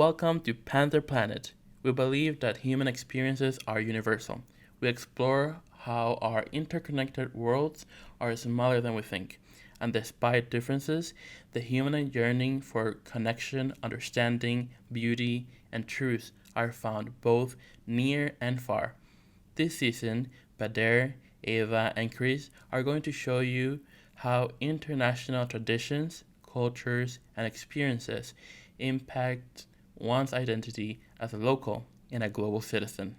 Welcome to Panther Planet. We believe that human experiences are universal. We explore how our interconnected worlds are smaller than we think. And despite differences, the human yearning for connection, understanding, beauty, and truth are found both near and far. This season, Bader, Ava, and Cris are going to show you how international traditions, cultures, and experiences impact one's identity as a local and a global citizen.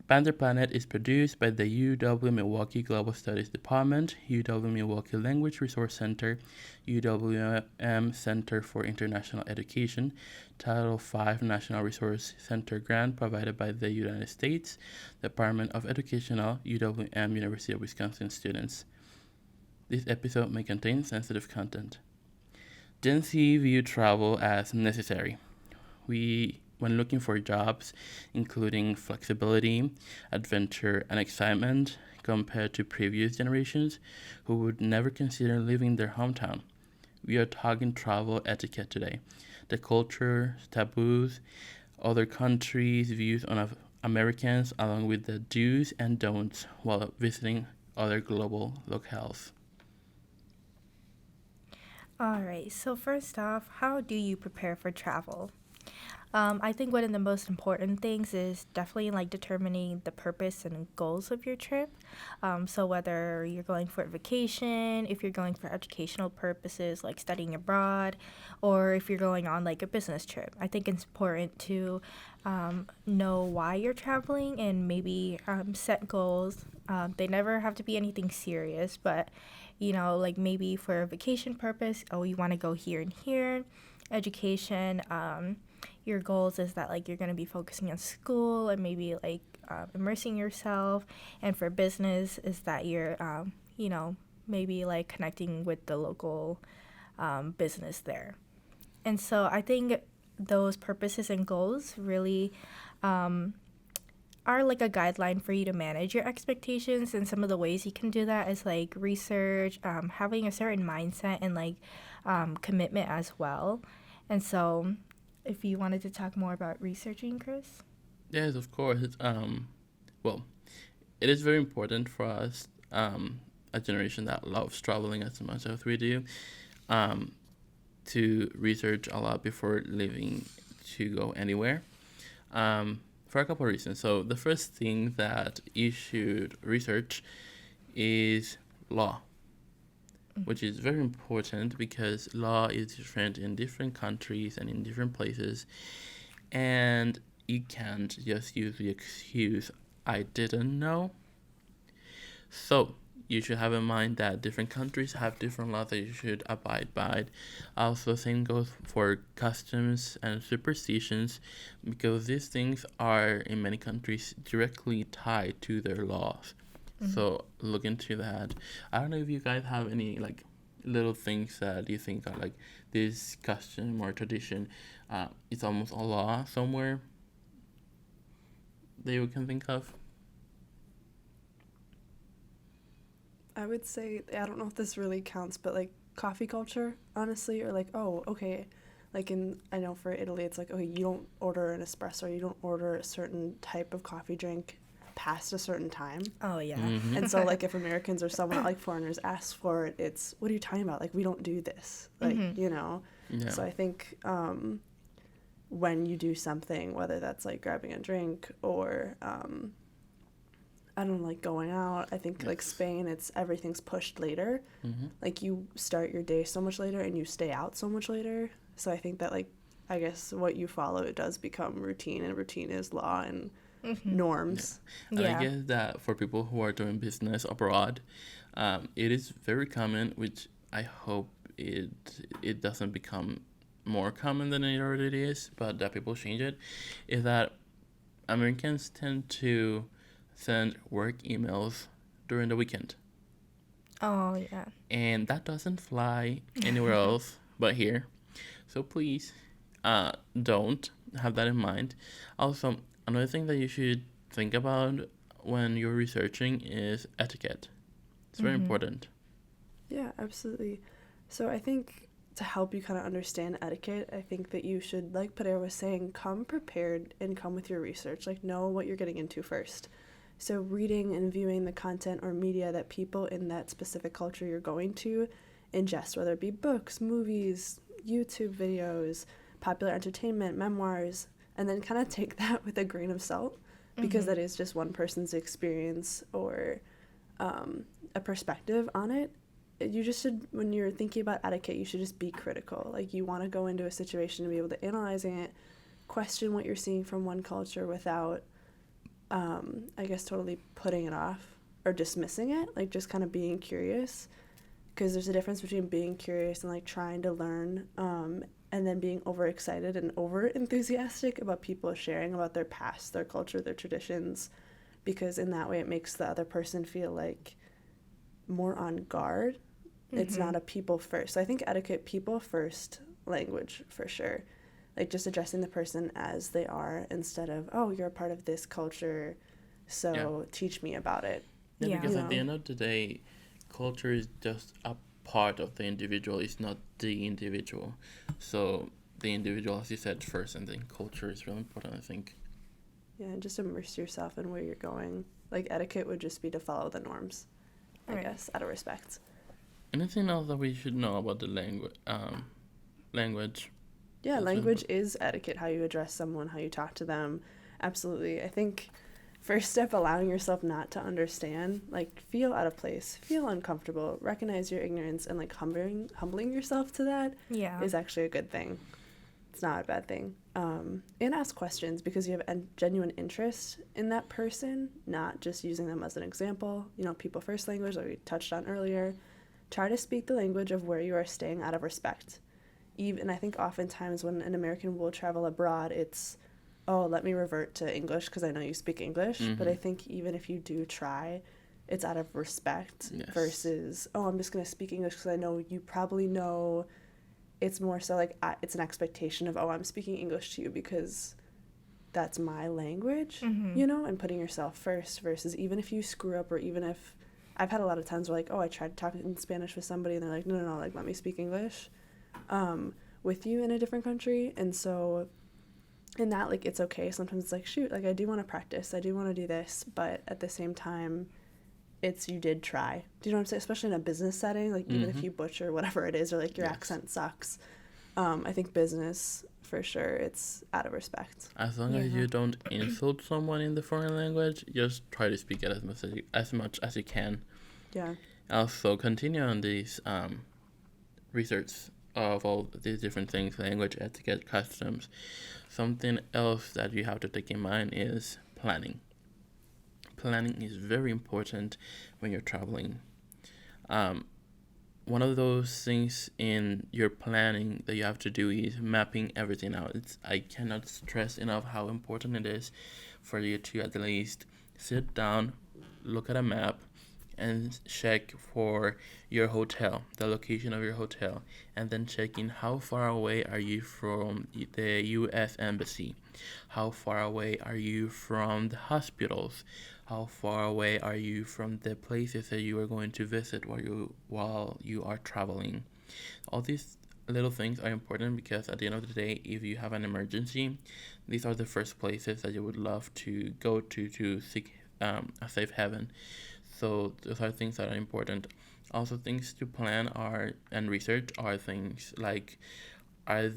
Panther Planet is produced by the UW Milwaukee Global Studies Department, UW Milwaukee Language Resource Center, UWM Center for International Education, Title V National Resource Center grant provided by the United States Department of Educational, UWM University of Wisconsin students. This episode may contain sensitive content. Gen Z view travel as necessary. When looking for jobs, including flexibility, adventure, and excitement, compared to previous generations who would never consider leaving their hometown. We are talking travel etiquette today, the culture, taboos, other countries' views on Americans, along with the do's and don'ts while visiting other global locales. All right, so first off, how do you prepare for travel? I think one of the most important things is definitely like determining the purpose and goals of your trip. So whether you're going for a vacation, if you're going for educational purposes like studying abroad, or if you're going on like a business trip, I think it's important to know why you're traveling and maybe set goals. They never have to be anything serious, but like maybe for a vacation purpose, oh, you want to go here and here. Education, your goals is that like you're going to be focusing on school and maybe like immersing yourself, and for business is that you're maybe like connecting with the local business there. And so I think those purposes and goals really are like a guideline for you to manage your expectations, and some of the ways you can do that is like research, having a certain mindset, and like commitment as well. And so if you wanted to talk more about researching, Cris? Yes, of course. Well, it is very important for us, a generation that loves traveling as much as we do, to research a lot before leaving to go anywhere, for a couple of reasons. So the first thing that you should research is law, which is very important because law is different in different countries and in different places, and you can't just use the excuse, I didn't know. So you should have in mind that different countries have different laws that you should abide by. Also, same goes for customs and superstitions, because these things are in many countries directly tied to their laws. Mm-hmm. So look into that. I don't know if you guys have any like little things that you think are like this custom or tradition. It's almost a law somewhere that you can think of. I would say, I don't know if this really counts, but like coffee culture, honestly, or like, oh, okay, like I know for Italy, it's like, okay, you don't order an espresso, you don't order a certain type of coffee drink past a certain time. Oh, yeah. Mm-hmm. And so, like, if Americans or someone, like foreigners, ask for it, it's, what are you talking about? Like, we don't do this. Like, Yeah. So I think when you do something, whether that's like grabbing a drink or I don't know, like going out, I think like Spain, it's everything's pushed later. Mm-hmm. Like you start your day so much later and you stay out so much later. So I think that like, I guess what you follow, it does become routine, and routine is law and norms. Yeah. And I guess that for people who are doing business abroad, it is very common, which I hope it doesn't become more common than it already is, but that people change it, is that Americans tend to send work emails during the weekend. Oh, yeah. And that doesn't fly anywhere else but here. So please, don't have that in mind. Also, another thing that you should think about when you're researching is etiquette. It's very important. Yeah, absolutely. So I think to help you kind of understand etiquette, I think that you should, like Padera was saying, come prepared and come with your research. Like, know what you're getting into first. So reading and viewing the content or media that people in that specific culture you're going to ingest, whether it be books, movies, YouTube videos, popular entertainment, memoirs, and then kind of take that with a grain of salt, because that is just one person's experience or a perspective on it. You just should, when you're thinking about etiquette, you should just be critical. Like, you want to go into a situation and be able to analyze it, question what you're seeing from one culture without, I guess, totally putting it off or dismissing it. Like, just kind of being curious, because there's a difference between being curious and, like, trying to learn, and then being overexcited and over-enthusiastic about people sharing about their past, their culture, their traditions, because in that way it makes the other person feel, like, more on guard. It's not a people first. So I think etiquette, people first language for sure. Like, just addressing the person as they are instead of, oh, you're a part of this culture, so teach me about it. Yeah, because at the end of the day, culture is just a part of the individual. It's not the individual. So the individual, as you said, first, and then culture is really important, I think. Yeah, and just immerse yourself in where you're going. Like, etiquette would just be to follow the norms, I guess, out of respect. Anything else that we should know about the language? Yeah, language is etiquette, how you address someone, how you talk to them. Absolutely. I think first step, allowing yourself not to understand, like, feel out of place, feel uncomfortable, recognize your ignorance, and, like, humbling yourself to that is actually a good thing. It's not a bad thing. And ask questions, because you have a genuine interest in that person, not just using them as an example. You know, people first language, like we touched on earlier. Try to speak the language of where you are staying out of respect. Even, I think oftentimes when an American will travel abroad, it's, oh, let me revert to English because I know you speak English. But I think even if you do try, it's out of respect versus, oh, I'm just going to speak English because I know you probably know. It's more so like it's an expectation of, oh, I'm speaking English to you because that's my language, you know, and putting yourself first versus even if you screw up, or even if I've had a lot of times where, like, oh, I tried to talk in Spanish with somebody and they're like, no, like, let me speak English with you in a different country. And so in that, like, it's okay. Sometimes it's like, shoot, like, I do want to practice. I do want to do this. But at the same time, it's you did try. Do you know what I'm saying? Especially in a business setting, like, even if you butcher whatever it is, or, like, your accent sucks. I think business, for sure, it's out of respect. As long as you don't insult someone in the foreign language, just try to speak it as much as you can. Yeah. Also, continue on these research of all these different things, language, etiquette, customs. Something else that you have to take in mind is planning. Planning is very important when you're traveling. One of those things in your planning that you have to do is mapping everything out. I cannot stress enough how important it is for you to at least sit down, look at a map, and check for your hotel, the location of your hotel, and then checking how far away are you from the U.S. Embassy, how far away are you from the hospitals, how far away are you from the places that you are going to visit while you are traveling. All these little things are important because at the end of the day, if you have an emergency, these are the first places that you would love to go to seek a safe haven. So those are things that are important. Also, things to plan and research are things like, are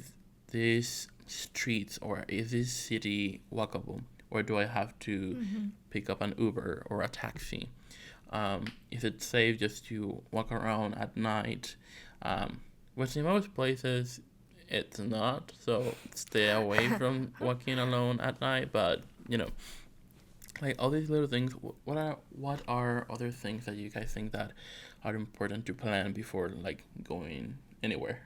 these streets or is this city walkable? Or do I have to pick up an Uber or a taxi? Is it safe just to walk around at night? Which in most places it's not, so stay away from walking alone at night. But, you know, like all these little things, what are other things that you guys think that are important to plan before, like, going anywhere?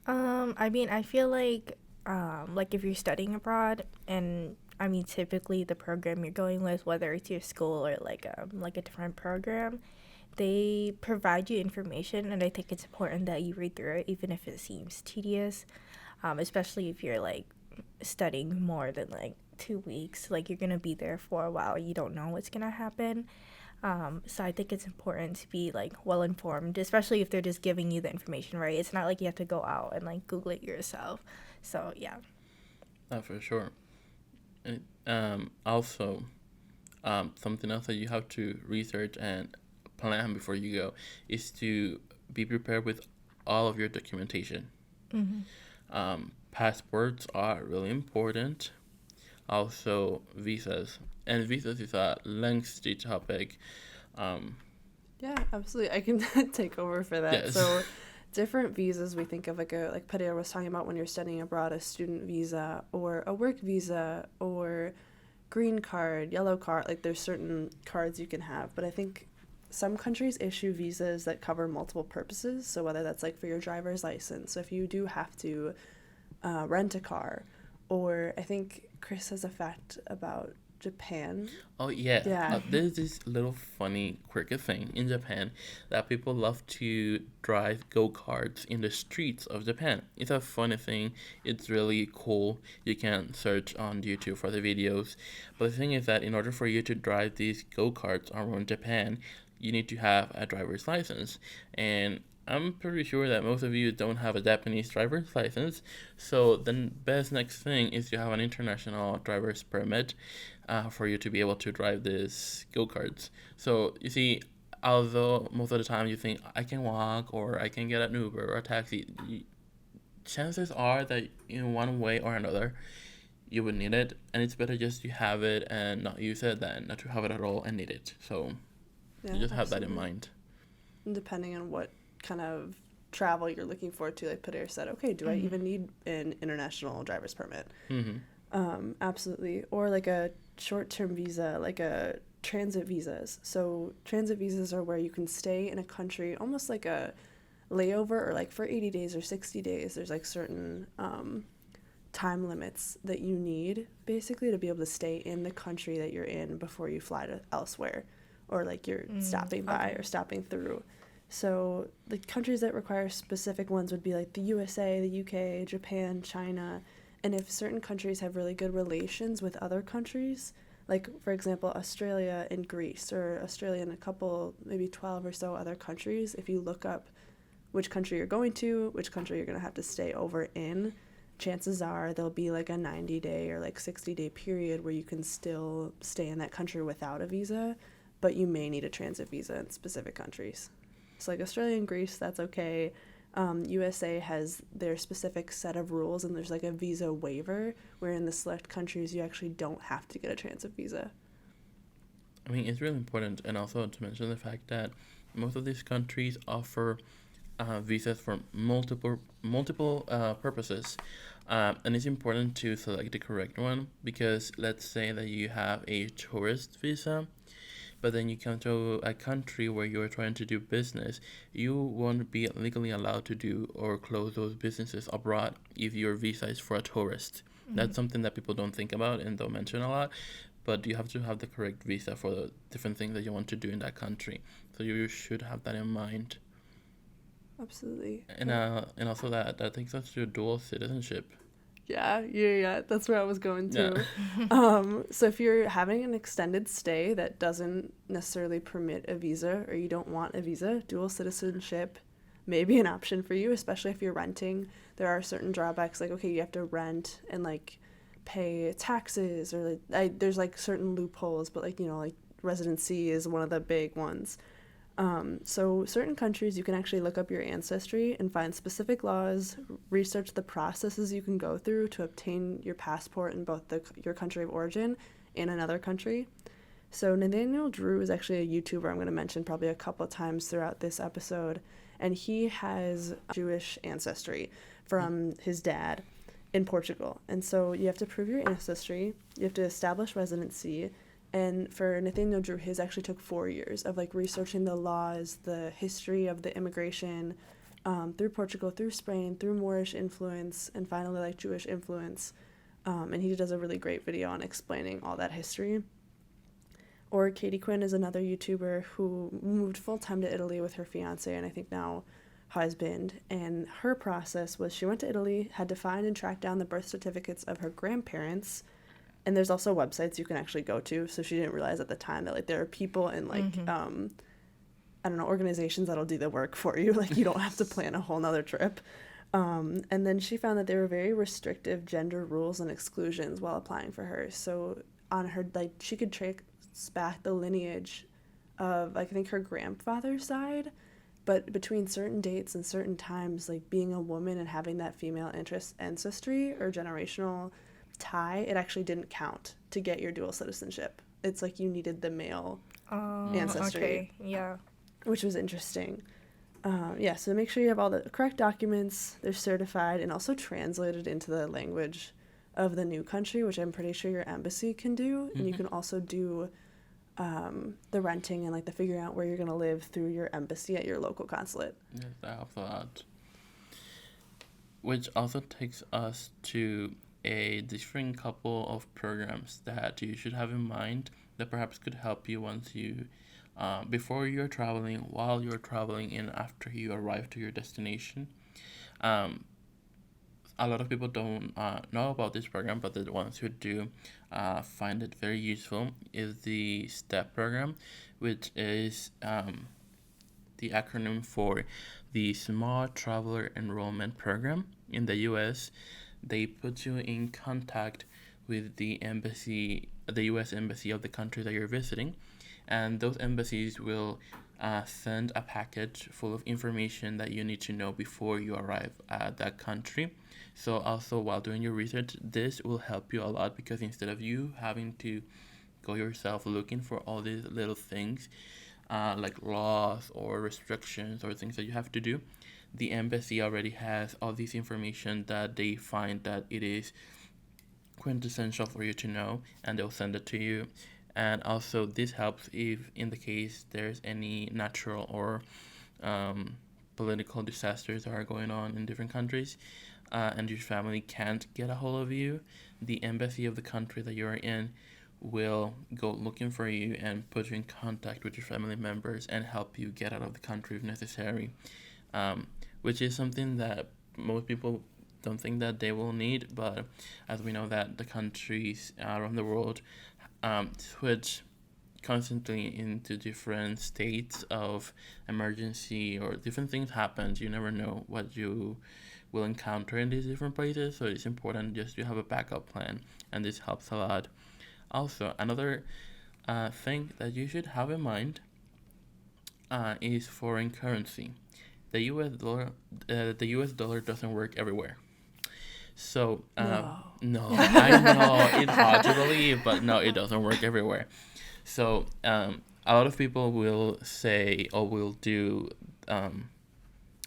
I mean, I feel like if you're studying abroad, and I mean, typically the program you're going with, whether it's your school or like a different program, they provide you information, and I think it's important that you read through it, even if it seems tedious, especially if you're like studying more than like 2 weeks. Like, you're gonna be there for a while, you don't know what's gonna happen. So I think it's important to be like well informed, especially if they're just giving you the information, right? It's not like you have to go out and like Google it yourself. So yeah. For sure. And also, something else that you have to research and plan before you go is to be prepared with all of your documentation. Passports are really important. Also, visas. And visas is a lengthy topic. Yeah, absolutely. I can take over for that. Yes. So different visas we think of, like Padilla was talking about when you're studying abroad, a student visa or a work visa or green card, yellow card. Like there's certain cards you can have. But I think some countries issue visas that cover multiple purposes. So whether that's like for your driver's license, so if you do have to rent a car, or I think Cris has a fact about Japan. Oh, yeah. Yeah. There's this little funny, quirky thing in Japan that people love to drive go-karts in the streets of Japan. It's a funny thing. It's really cool. You can search on YouTube for the videos. But the thing is that in order for you to drive these go-karts around Japan, you need to have a driver's license. And I'm pretty sure that most of you don't have a Japanese driver's license. So the best next thing is to have an international driver's permit for you to be able to drive these go-karts. So you see, although most of the time you think I can walk or I can get an Uber or a taxi, chances are that in one way or another you would need it, and it's better just to have it and not use it than not to have it at all and need it. So Yeah, you just have that in absolutely. mind. And depending on what kind of travel you're looking forward to, like Padilla said, okay, do I even need an international driver's permit? Absolutely. Or like a short-term visa, like a transit visas. So transit visas are where you can stay in a country almost like a layover, or like for 80 days or 60 days. There's like certain time limits that you need basically to be able to stay in the country that you're in before you fly to elsewhere, or like you're stopping by or stopping through. So the countries that require specific ones would be like the USA, the UK, Japan, China. And if certain countries have really good relations with other countries, like for example Australia and Greece, or Australia and a couple, maybe 12 or so other countries, if you look up which country you're going to, which country you're going to have to stay over in, chances are there'll be like a 90-day or like 60-day period where you can still stay in that country without a visa, but you may need a transit visa in specific countries. So like Australia and Greece, that's okay. USA has their specific set of rules, and there's like a visa waiver where in the select countries you actually don't have to get a transit visa. I mean, it's really important, and also to mention the fact that most of these countries offer visas for multiple purposes, and it's important to select the correct one, because let's say that you have a tourist visa, but then you come to a country where you're trying to do business, you won't be legally allowed to do or close those businesses abroad if your visa is for a tourist. That's something that people don't think about and don't mention a lot, but you have to have the correct visa for the different things that you want to do in that country. So you should have that in mind. Absolutely. And also that takes us to dual citizenship. Yeah, that's where I was going to. So if you're having an extended stay that doesn't necessarily permit a visa, or you don't want a visa, dual citizenship may be an option for you, especially if you're renting. There are certain drawbacks, like, okay, you have to rent and like pay taxes, or there's like certain loopholes, but like, like residency is one of the big ones. So certain countries, you can actually look up your ancestry and find specific laws, research the processes you can go through to obtain your passport in both your country of origin and another country. So Nathaniel Drew is actually a YouTuber I'm going to mention probably a couple of times throughout this episode, and he has Jewish ancestry from his dad in Portugal. And so you have to prove your ancestry, you have to establish residency. And for Nathaniel Drew, his actually took 4 years of like researching the laws, the history of the immigration through Portugal, through Spain, through Moorish influence, and finally like Jewish influence. And he does a really great video on explaining all that history. Or Katie Quinn is another YouTuber who moved full-time to Italy with her fiance, and I think now husband. And her process was she went to Italy, had to find and track down the birth certificates of her grandparents, And there's also websites you can actually go to. So she didn't realize at the time that, like, there are people and, like, I don't know, organizations that'll do the work for you. Like, you don't have to plan a whole nother trip. And then she found that there were very restrictive gender rules and exclusions while applying for her. So on her, like, she could trace back the lineage of, I think, her grandfather's side. But between certain dates and certain times, like, being a woman and having that female interest ancestry or generational tie, it actually didn't count to get your dual citizenship. It's like you needed the male ancestry. Okay. Yeah. Which was interesting. So make sure you have all the correct documents, they're certified, and also translated into the language of the new country, which I'm pretty sure your embassy can do. And you can also do the renting and, like, the figuring out where you're going to live through your embassy at your local consulate. Yes, that helps a lot. Which also takes us to a different couple of programs that you should have in mind that perhaps could help you once you before you're traveling, while you're traveling, and after you arrive to your destination. A lot of people don't know about this program, but the ones who do find it very useful is the STEP program, which is the acronym for the Small Traveler Enrollment Program. In the U.S., they put you in contact with the embassy, the U.S. embassy of the country that you're visiting, and those embassies will send a package full of information that you need to know before you arrive at that country. So also, while doing your research, this will help you a lot, because instead of you having to go yourself looking for all these little things, like laws or restrictions or things that you have to do, the embassy already has all this information that they find that it is quintessential for you to know, and they'll send it to you. And also, this helps if, in the case there's any natural or political disasters that are going on in different countries, and your family can't get a hold of you, the embassy of the country that you're in will go looking for you and put you in contact with your family members and help you get out of the country if necessary, which is something that most people don't think that they will need, but as we know that the countries around the world switch constantly into different states of emergency, or different things happen. You never know what you will encounter in these different places, so it's important just to have a backup plan, and this helps a lot. Also, another thing that you should have in mind is foreign currency. The US dollar doesn't work everywhere. So, no, I know it's hard to believe, but no, it doesn't work everywhere. So, a lot of people will say, or will do,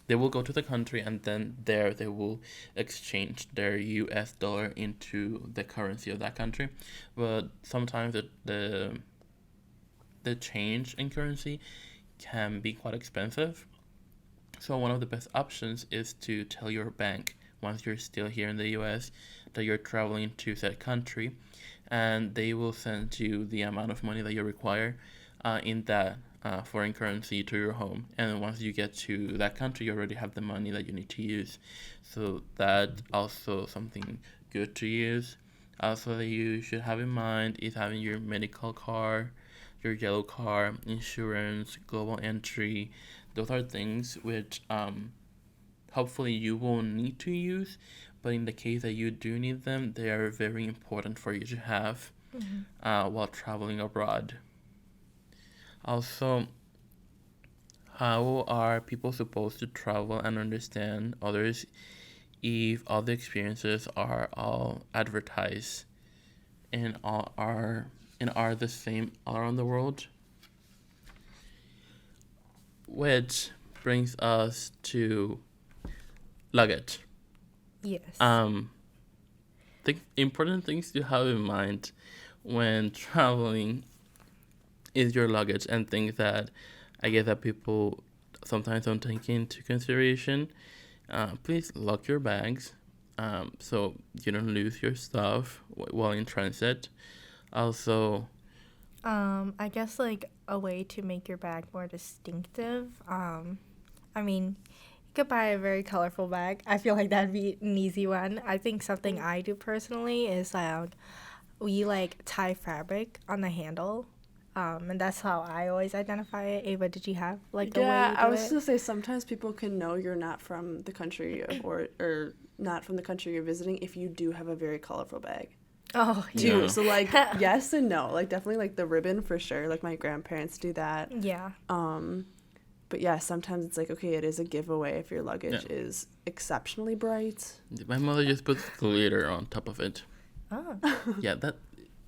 they will go to the country, and then there they will exchange their US dollar into the currency of that country. But sometimes the change in currency can be quite expensive. So one of the best options is to tell your bank, once you're still here in the US, that you're traveling to that country, and they will send you the amount of money that you require in that foreign currency to your home. And once you get to that country, you already have the money that you need to use. So that also something good to use. Also that you should have in mind is having your medical card, your yellow card, insurance, global entry. Those are things which hopefully you won't need to use, but in the case that you do need them, they are very important for you to have while traveling abroad. Also, how are people supposed to travel and understand others if all the experiences are all advertised and are the same all around the world? Which brings us to luggage. Yes. The important things to have in mind when traveling is your luggage, and things that I guess that people sometimes don't take into consideration. Please lock your bags so you don't lose your stuff while in transit. Also, I guess, like, a way to make your bag more distinctive. I mean, you could buy a very colorful bag. I feel like that'd be an easy one. I think something I do personally is we like tie fabric on the handle. And that's how I always identify it. Ava, did you have like a way Yeah, you do I was it? gonna say sometimes people can know you're not from the country or not from the country you're visiting if you do have a very colorful bag. Oh, Too. Yeah. So like yes and no. Like definitely like the ribbon for sure. Like my grandparents do that. yeah. But yeah, sometimes it's like, okay, it is a giveaway if your luggage is exceptionally bright. My mother just puts glitter on top of it. Oh. Yeah,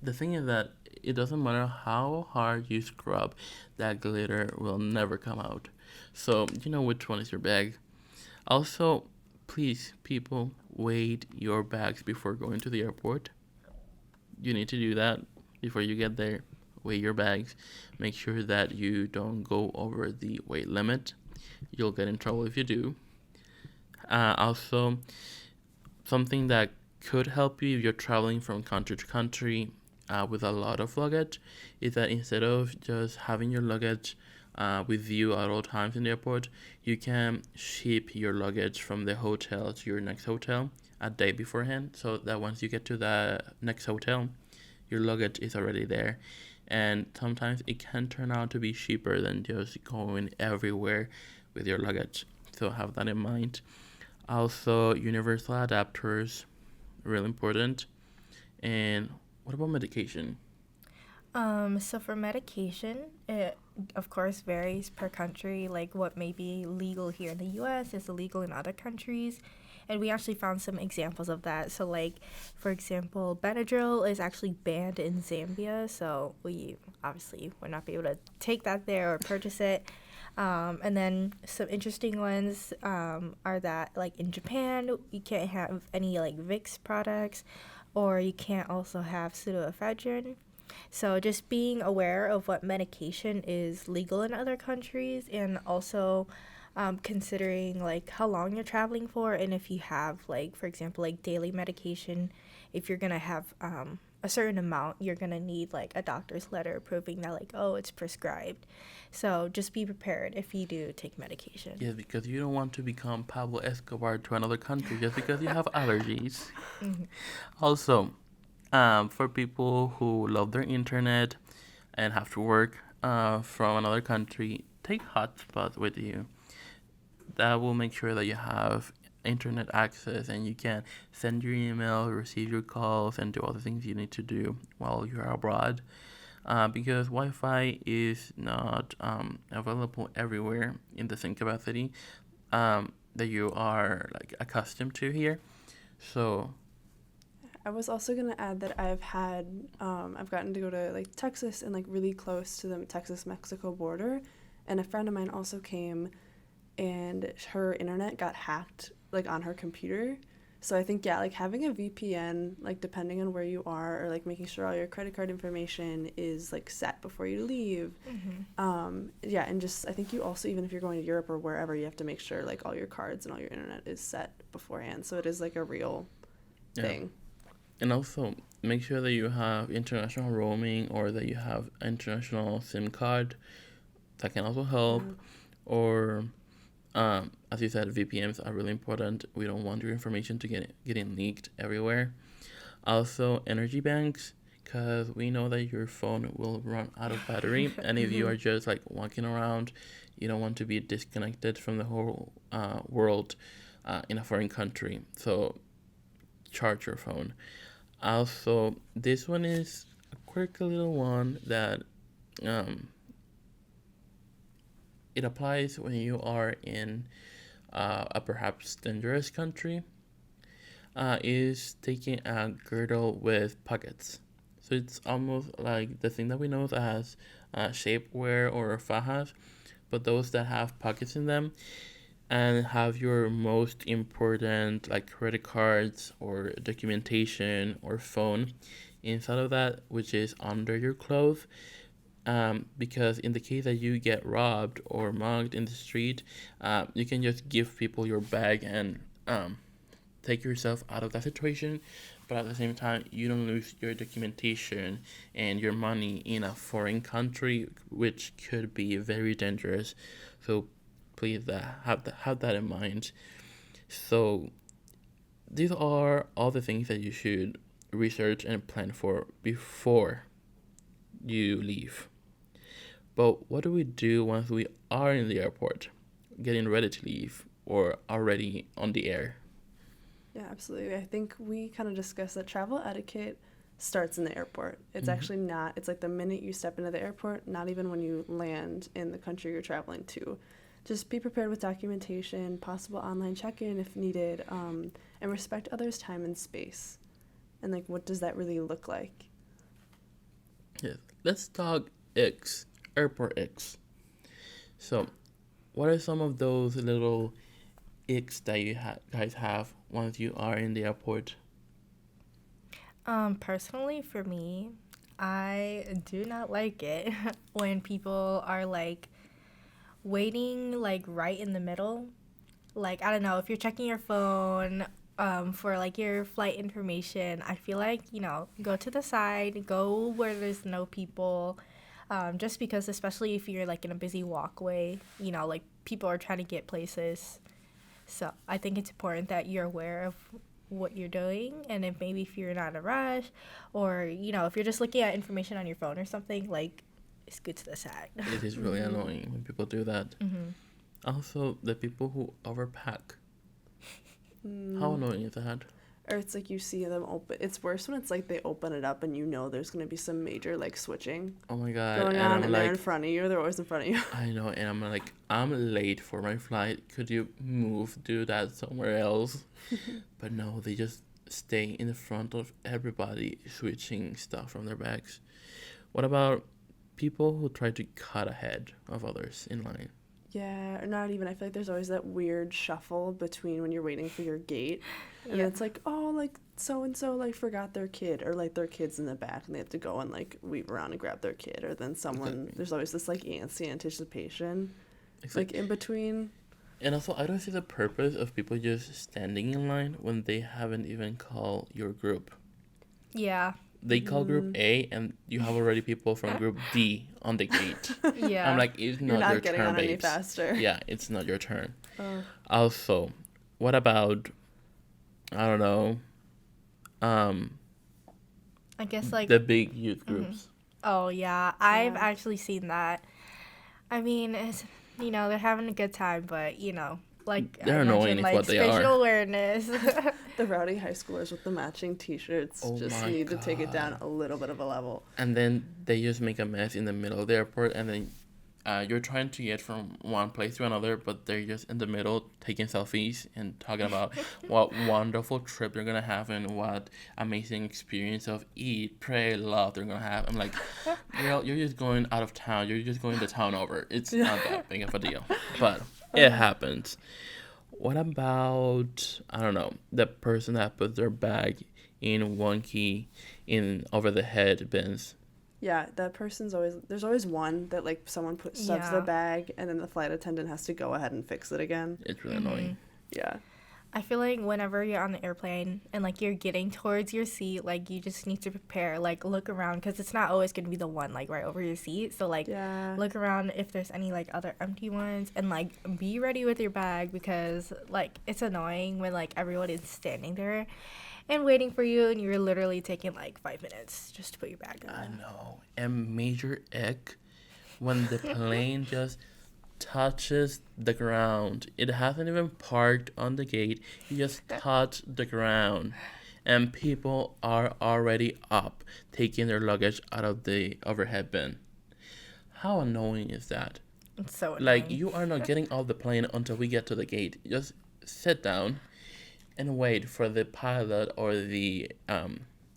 the thing is that it doesn't matter how hard you scrub, that glitter will never come out. So you know which one is your bag. Also, please, people, weigh your bags before going to the airport. You need to do that before you get there. Weigh your bags. Make sure that you don't go over the weight limit. You'll get in trouble if you do. Also, something that could help you if you're traveling from country to country with a lot of luggage is that instead of just having your luggage with you at all times in the airport, you can ship your luggage from the hotel to your next hotel a day beforehand, so that once you get to the next hotel, your luggage is already there. And sometimes it can turn out to be cheaper than just going everywhere with your luggage. So have that in mind. Also, universal adapters, really important. And what about medication? So for medication, it of course varies per country. Like what may be legal here in the U.S. is illegal in other countries. And we actually found some examples of that. So like, for example, Benadryl is actually banned in Zambia. So we obviously would not be able to take that there or purchase it. And then some interesting ones are that like in Japan, you can't have any like Vicks products, or you can't also have pseudoephedrine. So just being aware of what medication is legal in other countries, and also considering like how long you're traveling for, and if you have like, for example, like daily medication, if you're gonna have a certain amount, you're gonna need like a doctor's letter proving that like, oh, it's prescribed. So just be prepared if you do take medication. Yes, because you don't want to become Pablo Escobar to another country just because you have allergies. Also, for people who love their internet and have to work from another country, take hotspots with you. That will make sure that you have internet access and you can send your email, receive your calls, and do all the things you need to do while you're abroad. Because Wi-Fi is not available everywhere in the same capacity that you are like accustomed to here. So I was also gonna add that I've gotten to go to like Texas and like really close to the Texas-Mexico border, and a friend of mine also came, and her internet got hacked like on her computer. So I think like having a VPN, like depending on where you are, or like making sure all your credit card information is like set before you leave. And just I think you also, even if you're going to Europe or wherever, you have to make sure like all your cards and all your internet is set beforehand, so it is like a real thing. And also make sure that you have international roaming, or that you have international SIM card. That can also help. Or as you said, VPNs are really important. We don't want your information to getting leaked everywhere. Also, energy banks, because we know that your phone will run out of battery. And if you are just like walking around, you don't want to be disconnected from the whole world in a foreign country. So charge your phone. Also, this one is a quirky little one that it applies when you are in a perhaps dangerous country, is taking a girdle with pockets. So it's almost like the thing that we know as shapewear or fajas, but those that have pockets in them and have your most important like credit cards or documentation or phone inside of that, which is under your clothes. Because in the case that you get robbed or mugged in the street, you can just give people your bag and take yourself out of that situation. But at the same time, you don't lose your documentation and your money in a foreign country, which could be very dangerous. So please have that in mind. So these are all the things that you should research and plan for before you leave. But what do we do once we are in the airport, getting ready to leave or already on the air? Yeah, absolutely. I think we kind of discussed that travel etiquette starts in the airport. It's actually not, it's like the minute you step into the airport, not even when you land in the country you're traveling to. Just be prepared with documentation, possible online check-in if needed, and respect others' time and space. And like, what does that really look like? Yes. Let's talk icks, airport icks. So, what are some of those little icks that you guys have once you are in the airport? Personally, for me, I do not like it when people are like waiting like right in the middle. Like, I don't know, if you're checking your phone for like your flight information, I feel like, go to the side, go where there's no people. Just because, especially if you're like in a busy walkway, like people are trying to get places. So I think it's important that you're aware of what you're doing, and if you're not in a rush, or if you're just looking at information on your phone or something, like, scoot to the side. It is really annoying when people do that. Also, the people who overpack. How annoying is that? Or it's like you see them open. It's worse when it's like they open it up and there's going to be some major like switching Oh my god. going And on, I'm and they're like, in front of you, or they're always in front of you. I know, and I'm like, I'm late for my flight. Could you do that somewhere else? But no, they just stay in the front of everybody, switching stuff from their bags. What about people who try to cut ahead of others in line? Yeah, or not even. I feel like there's always that weird shuffle between when you're waiting for your gate. And Yeah. it's like, oh, like, so-and-so, like, forgot their kid. Or, like, their kid's in the back, and they have to go and, like, weave around and grab their kid. Or then Exactly. there's always this, like, antsy anticipation, Exactly. like, in between. And also, I don't see the purpose of people just standing in line when they haven't even called your group. Yeah. They call group A, and you have already people from group D on the gate. Yeah. I'm like, it's You're not not your getting turn, on any babes. faster. Yeah, it's not your turn. Oh. Also, what about, I don't know, I guess like the big youth groups? Oh yeah, I've Yeah. actually seen that. I mean, it's they're having a good time, but like They're I annoying mentioned, is like what they spatial are. awareness. The rowdy high schoolers with the matching T-shirts Oh just my need to take it down God. a little bit of a level. And then they just make a mess in the middle of the airport, and then you're trying to get from one place to another, but they're just in the middle taking selfies and talking about what wonderful trip they're gonna have and what amazing experience of eat, pray, love they're gonna have. I'm like, girl, you're just going out of town. You're just going the town over. It's not that big of a deal, but it happens. What about, I don't know, the person that puts their bag in one key in over the head bins? Yeah, that person's there's always one that like someone stuffs Yeah. their bag, and then the flight attendant has to go ahead and fix it again. It's really annoying. Yeah. I feel like whenever you're on the airplane and like you're getting towards your seat, like you just need to prepare, like look around, because it's not always gonna be the one like right over your seat. So like Yeah. look around if there's any like other empty ones, and like be ready with your bag, because like it's annoying when like everyone is standing there and waiting for you, and you're literally taking like 5 minutes just to put your bag I on. know. And major ick when the plane just touches the ground. It hasn't even parked on the gate. You just touch the ground. And people are already up, taking their luggage out of the overhead bin. How annoying is that? It's so annoying. Like, you are not getting off the plane until we get to the gate. Just sit down and wait for the pilot or the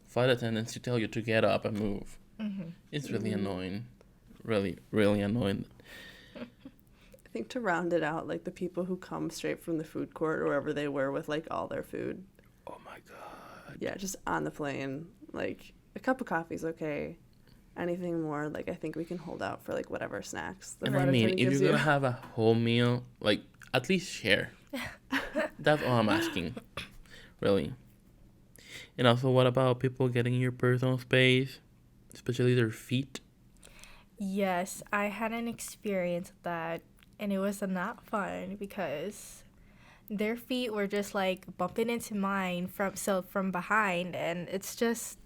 flight attendants to tell you to get up and move. It's really annoying. Really, really annoying. I think to round it out, like the people who come straight from the food court or wherever they were with like all their food. Oh my god. Yeah, just on the plane. Like a cup of coffee is okay. Anything more, like I think we can hold out for like whatever snacks the And I flight mean, attendant if gives you're you. gonna have a whole meal, like, at least share. That's all I'm asking. Really. And also, what about people getting your personal space? Especially their feet? Yes, I had an experience with that, and it was not fun because their feet were just like bumping into mine from behind, and it's just,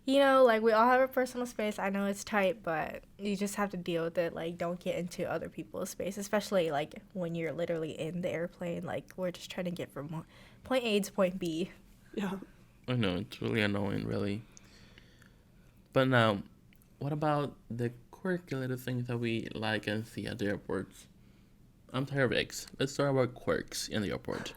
like we all have a personal space. I know it's tight, but you just have to deal with it. Like, don't get into other people's space, especially like when you're literally in the airplane. Like, we're just trying to get from point A to point B. Yeah. I know, it's really annoying, really. But now, what about the quirky little things that we like and see at the airports? I'm tired of eggs. Let's talk about quirks in the airport.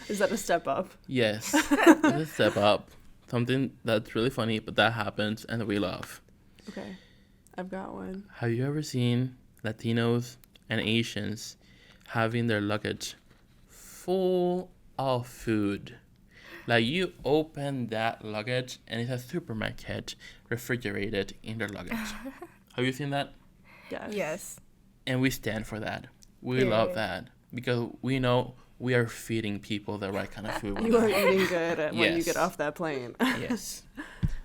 Is that a step up? Yes, it's a step up. Something that's really funny, but that happens and we love. Okay, I've got one. Have you ever seen Latinos and Asians having their luggage full of food? Like, you open that luggage and it's a supermarket refrigerated in their luggage. Have you seen that? Yes. And we stand for that. We love that because we know we are feeding people the right kind of food. You are eating good when you Yes. get off that plane. Yes.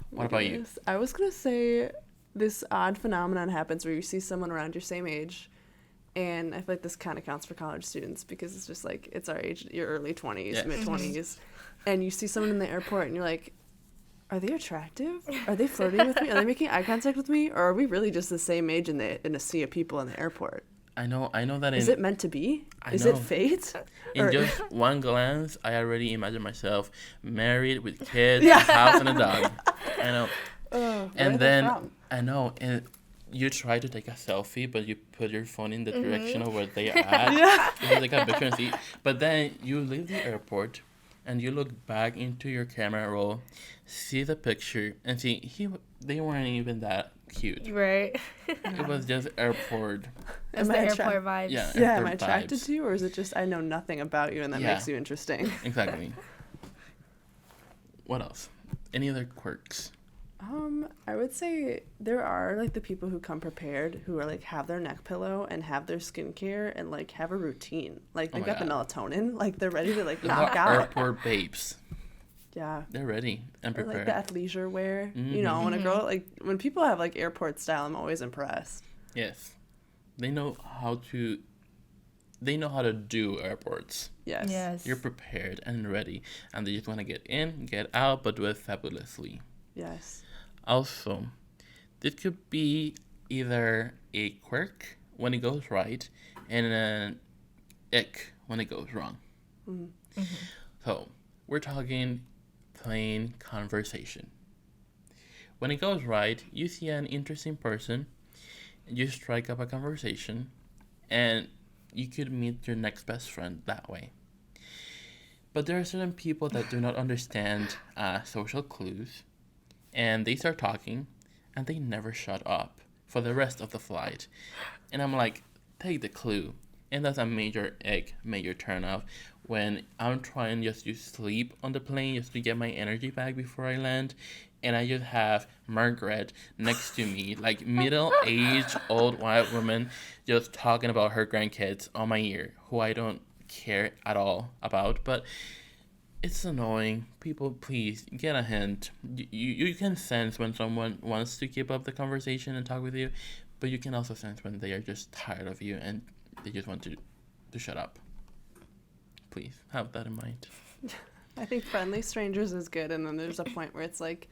What about you? I was going to say this odd phenomenon happens where you see someone around your same age, and I feel like this kind of counts for college students because it's just like, it's our age, your early 20s, Yes. mid-20s, and you see someone in the airport and you're like, are they attractive? Are they flirting with me? Are they making eye contact with me? Or are we really just the same age in a sea of people in the airport? I know that Is it meant to be? Is know. it fate? in Or- just one glance, I already imagine myself married with kids, Yeah. a house, and a dog. I know. Where are And they then from? I know, and you try to take a selfie, but you put your phone in the direction of where they are at. Yeah. You take a picture and see. But then you leave the airport, and you look back into your camera roll, see the picture, and see they weren't even that cute. Right. It was just airport. That's Am the I airport vibes. Yeah. Yeah, am I airport attracted vibes. to you, or is it just I know nothing about you and that Yeah. makes you interesting? Exactly. What else? Any other quirks? I would say there are like the people who come prepared, who are like have their neck pillow and have their skincare and like have a routine. Like Oh they my got the God. melatonin, like they're ready to like Those knock are out. airport babes. Yeah. They're ready and Or like prepared. the athleisure wear. Mhm. You know, when a girl like when people have like airport style, I'm always impressed. Yes. They know how to do airports. Yes. Yes. You're prepared and ready, and they just want to get in, get out, but do it fabulously. Yes. Also, this could be either a quirk when it goes right and an ick when it goes wrong. Mhm. So, we're talking plain conversation. When it goes right, you see an interesting person, you strike up a conversation, and you could meet your next best friend that way. But there are certain people that do not understand social clues, and they start talking, and they never shut up for the rest of the flight. And I'm like, take the clue. And that's a major ick, major turn off when I'm trying just to sleep on the plane just to get my energy back before I land. And I just have Margaret next to me, like middle-aged old white woman, just talking about her grandkids on my ear, who I don't care at all about. But it's annoying. People, please get a hint. You can sense when someone wants to keep up the conversation and talk with you, but you can also sense when they are just tired of you and they just want to shut up. Please have that in mind. I think friendly strangers is good, and then there's a point where it's like,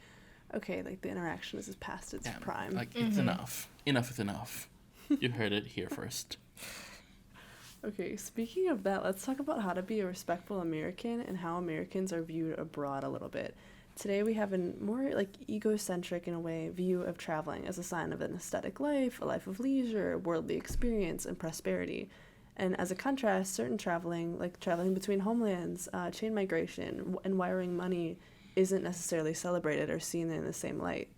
okay, like the interaction is past its prime. Like, it's enough. Enough is enough. You heard it here first. Okay, speaking of that, let's talk about how to be a respectful American and how Americans are viewed abroad a little bit. Today we have a more like egocentric in a way view of traveling as a sign of an aesthetic life, a life of leisure, worldly experience, and prosperity. And as a contrast, certain traveling, like traveling between homelands, chain migration, and wiring money, isn't necessarily celebrated or seen in the same light.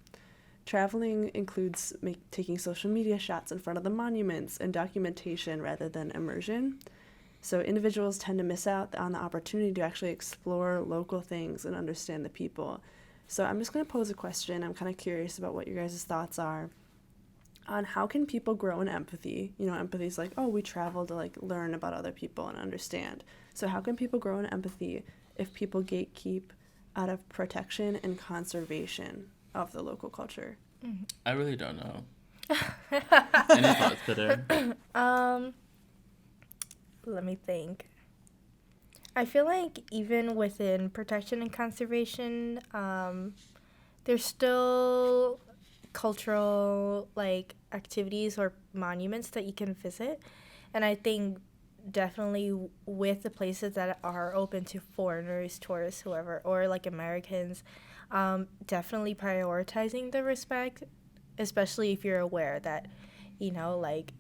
Traveling includes taking social media shots in front of the monuments and documentation rather than immersion. So individuals tend to miss out on the opportunity to actually explore local things and understand the people. So I'm just going to pose a question. I'm kind of curious about what your guys' thoughts are on how can people grow in empathy. You know, empathy is like, oh, we travel to like learn about other people and understand. So how can people grow in empathy if people gatekeep out of protection and conservation of the local culture? I really don't know. Any thoughts, Peter? Let me think. I feel like even within protection and conservation, there's still cultural like activities or monuments that you can visit, and I think definitely with the places that are open to foreigners, tourists, whoever, or like Americans, definitely prioritizing the respect, especially if you're aware that, like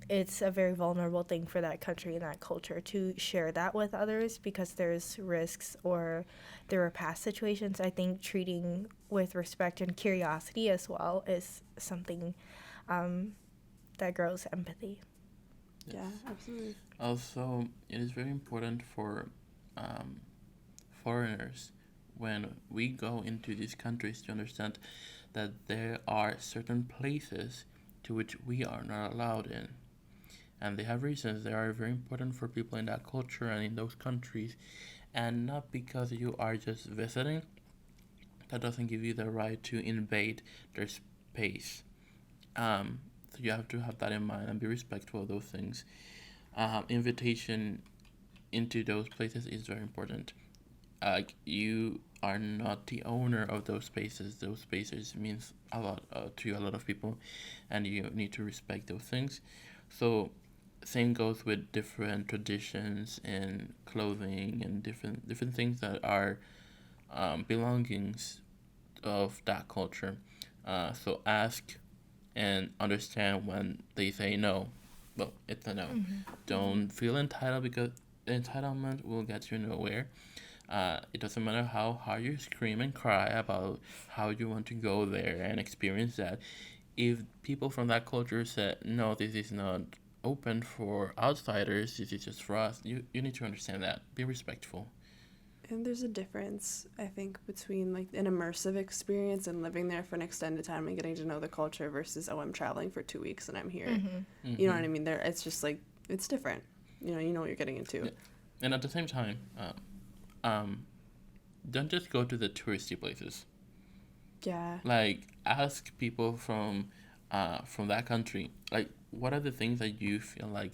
it's a very vulnerable thing for that country and that culture to share that with others because there's risks or there are past situations. I think treating with respect and curiosity as well is something that grows empathy. Yes. Yeah, absolutely. Also, it is very important for um, foreigners when we go into these countries to understand that there are certain places to which we are not allowed in. And they have reasons. They are very important for people in that culture and in those countries. And not because you are just visiting, that doesn't give you the right to invade their space. So you have to have that in mind and be respectful of those things. Invitation into those places is very important. You are not the owner of those spaces. Those spaces means a lot to a lot of people, and you need to respect those things. So, same goes with different traditions and clothing and different things that are belongings of that culture. So ask and understand when they say no. Well, it's a no. Don't feel entitled because entitlement will get you nowhere. It doesn't matter how hard you scream and cry about how you want to go there and experience that. If people from that culture said, no, this is not open for outsiders, this is just for us, you need to understand that. Be respectful. And there's a difference, I think, between like an immersive experience and living there for an extended time and getting to know the culture versus, oh, I'm traveling for 2 weeks and I'm here. Mm-hmm. You know what I mean? There, it's just like, it's different. You know what you're getting into. Yeah. And at the same time, don't just go to the touristy places. Yeah. Like, ask people from that country, like, what are the things that you feel like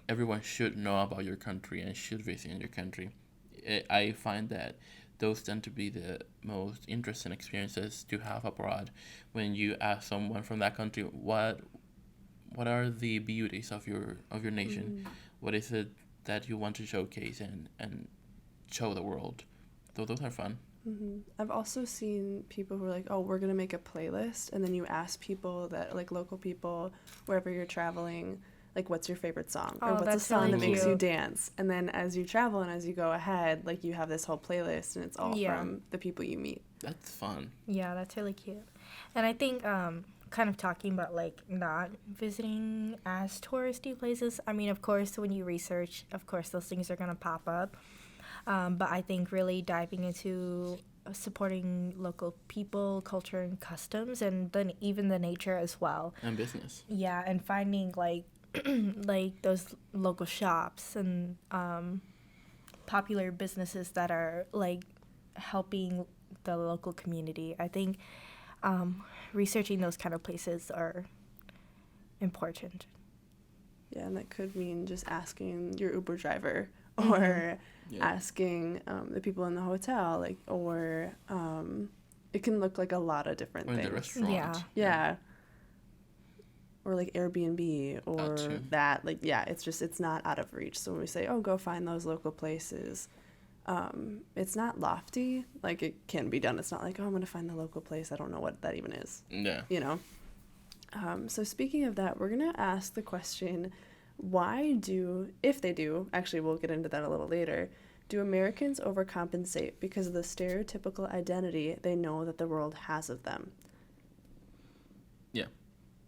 everyone should know about your country and should visit in your country? I find that those tend to be the most interesting experiences to have abroad when you ask someone from that country what are the beauties of your nation. What is it that you want to showcase and show the world. So those are fun. I've also seen people who are like, oh, we're going to make a playlist, and then you ask people that, like, local people, wherever you're traveling, like, what's your favorite song? Oh, or what's a that's song really that makes you cute. dance? And then as you travel and as you go ahead, like, you have this whole playlist, and it's all Yeah. from the people you meet. That's fun. Yeah, that's really cute. And I think kind of talking about like not visiting as touristy places. I mean, of course, when you research, of course, those things are going to pop up. But I think really diving into supporting local people, culture, and customs, and then even the nature as well. And business. Yeah, and finding like like those local shops and popular businesses that are like helping the local community. I think researching those kind of places are important. Yeah, and that could mean just asking your Uber driver or asking the people in the hotel, like, or it can look like a lot of different Or in things. the restaurant. Yeah. Or like Airbnb or that, like, yeah, it's not out of reach. So when we say, oh, go find those local places, it's not lofty. Like, it can be done. It's not like, oh, I'm going to find the local place. I don't know what that even is. Yeah. You know? So speaking of that, we're going to ask the question, why do, if they do, actually we'll get into that a little later, do Americans overcompensate because of the stereotypical identity they know that the world has of them? Yeah,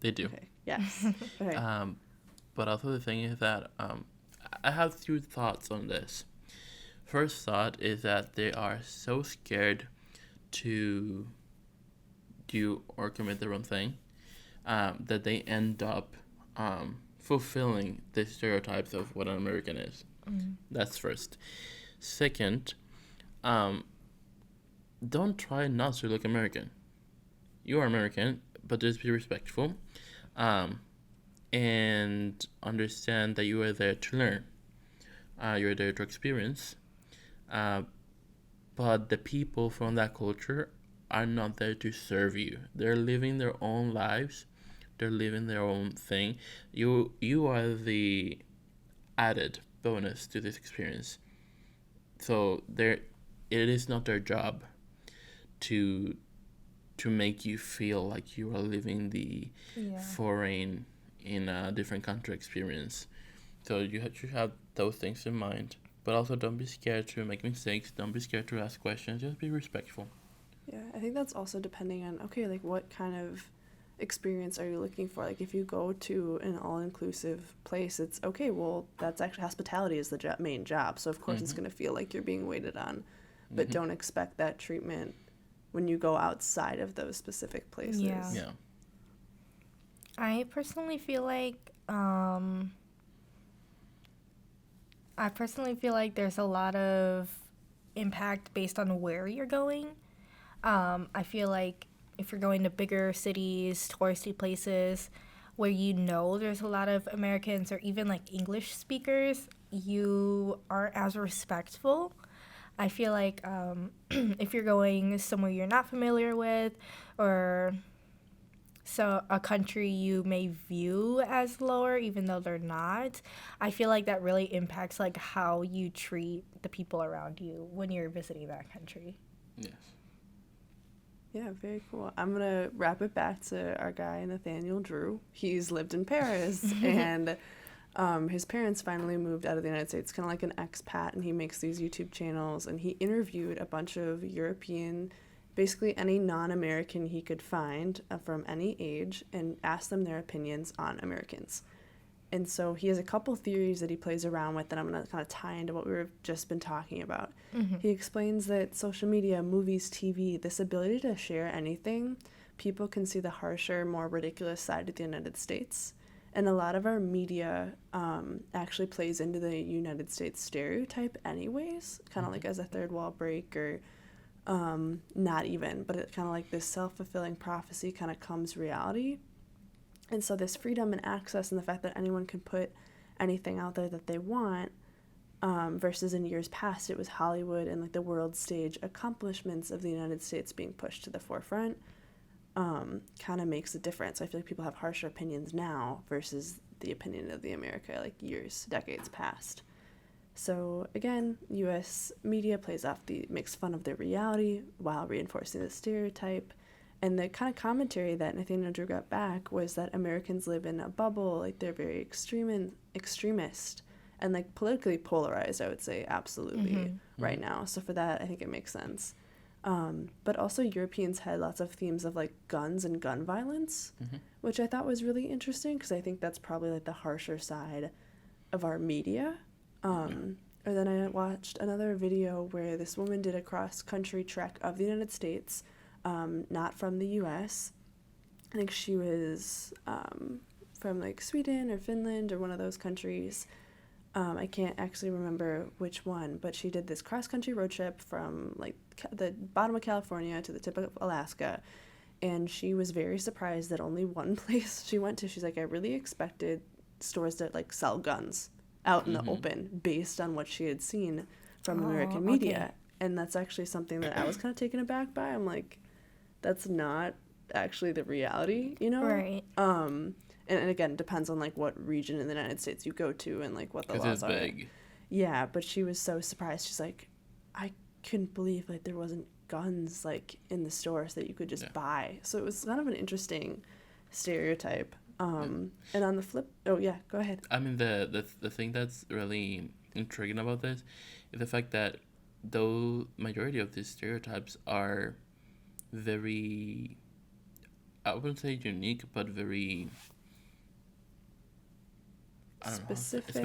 they do. Okay. Yes. Okay. But also the thing is that I have two thoughts on this. First thought is that they are so scared to do or commit the wrong thing that they end up fulfilling the stereotypes of what an American is. That's first. Second, don't try not to look American. You are American, but just be respectful. And understand that you are there to learn. You're there to experience. Uh, but the people from that culture are not there to serve you. They're living their own lives. They're living their own thing. You are the added bonus to this experience. So it is not their job to make you feel like you are living the foreign in a different country experience. So you should have those things in mind. But also don't be scared to make mistakes. Don't be scared to ask questions. Just be respectful. Yeah, I think that's also depending on, okay, like what kind of experience are you looking for? Like if you go to an all-inclusive place, it's okay, well, that's actually hospitality is the main job. So of course it's going to feel like you're being waited on. But don't expect that treatment when you go outside of those specific places. Yeah. I personally feel like there's a lot of impact based on where you're going. I feel like if you're going to bigger cities, touristy places, where there's a lot of Americans or even like English speakers, you aren't as respectful. I feel like if you're going somewhere you're not familiar with, or so a country you may view as lower even though they're not, I feel like that really impacts like how you treat the people around you when you're visiting that country. Yes. Yeah, very cool. I'm going to wrap it back to our guy, Nathaniel Drew. He's lived in Paris, and his parents finally moved out of the United States, kind of like an expat, and he makes these YouTube channels, and he interviewed a bunch of European, basically any non-American he could find from any age, and asked them their opinions on Americans. And so he has a couple theories that he plays around with that I'm going to kind of tie into what we've just been talking about. He explains that social media, movies, TV, this ability to share anything, people can see the harsher, more ridiculous side of the United States. And a lot of our media actually plays into the United States stereotype anyways, kind of like as a third wall break or not even, but it kind of like this self-fulfilling prophecy kind of comes reality. And so this freedom and access and the fact that anyone can put anything out there that they want, versus in years past, it was Hollywood and like the world stage accomplishments of the United States being pushed to the forefront, kind of makes a difference. I feel like people have harsher opinions now versus the opinion of the America like decades past. So again, U.S. media makes fun of their reality while reinforcing the stereotype. And the kind of commentary that Nathaniel Drew got back was that Americans live in a bubble, like they're very extremist and like politically polarized, I would say, absolutely right now. So for that, I think it makes sense. But also Europeans had lots of themes of like guns and gun violence, which I thought was really interesting because I think that's probably like the harsher side of our media. Or then I watched another video where this woman did a cross-country trek of the United States, not from the U.S. I think she was from like Sweden or Finland or one of those countries. I can't actually remember which one, but she did this cross-country road trip from like the bottom of California to the tip of Alaska, and she was very surprised that only one place she went to, she's like, I really expected stores that like sell guns out in the open based on what she had seen from American media. Okay. And that's actually something that I was kind of taken aback by. I'm like, that's not actually the reality, you know? Right. And again, it depends on like what region in the United States you go to and like what the laws are. 'Cause it's big. Yeah, but she was so surprised. She's like, I couldn't believe like there wasn't guns like in the stores that you could just buy. So it was kind of an interesting stereotype. And on the flip, go ahead. I mean, the thing that's really intriguing about this is the fact that though majority of these stereotypes are very, I wouldn't say unique, but very specific to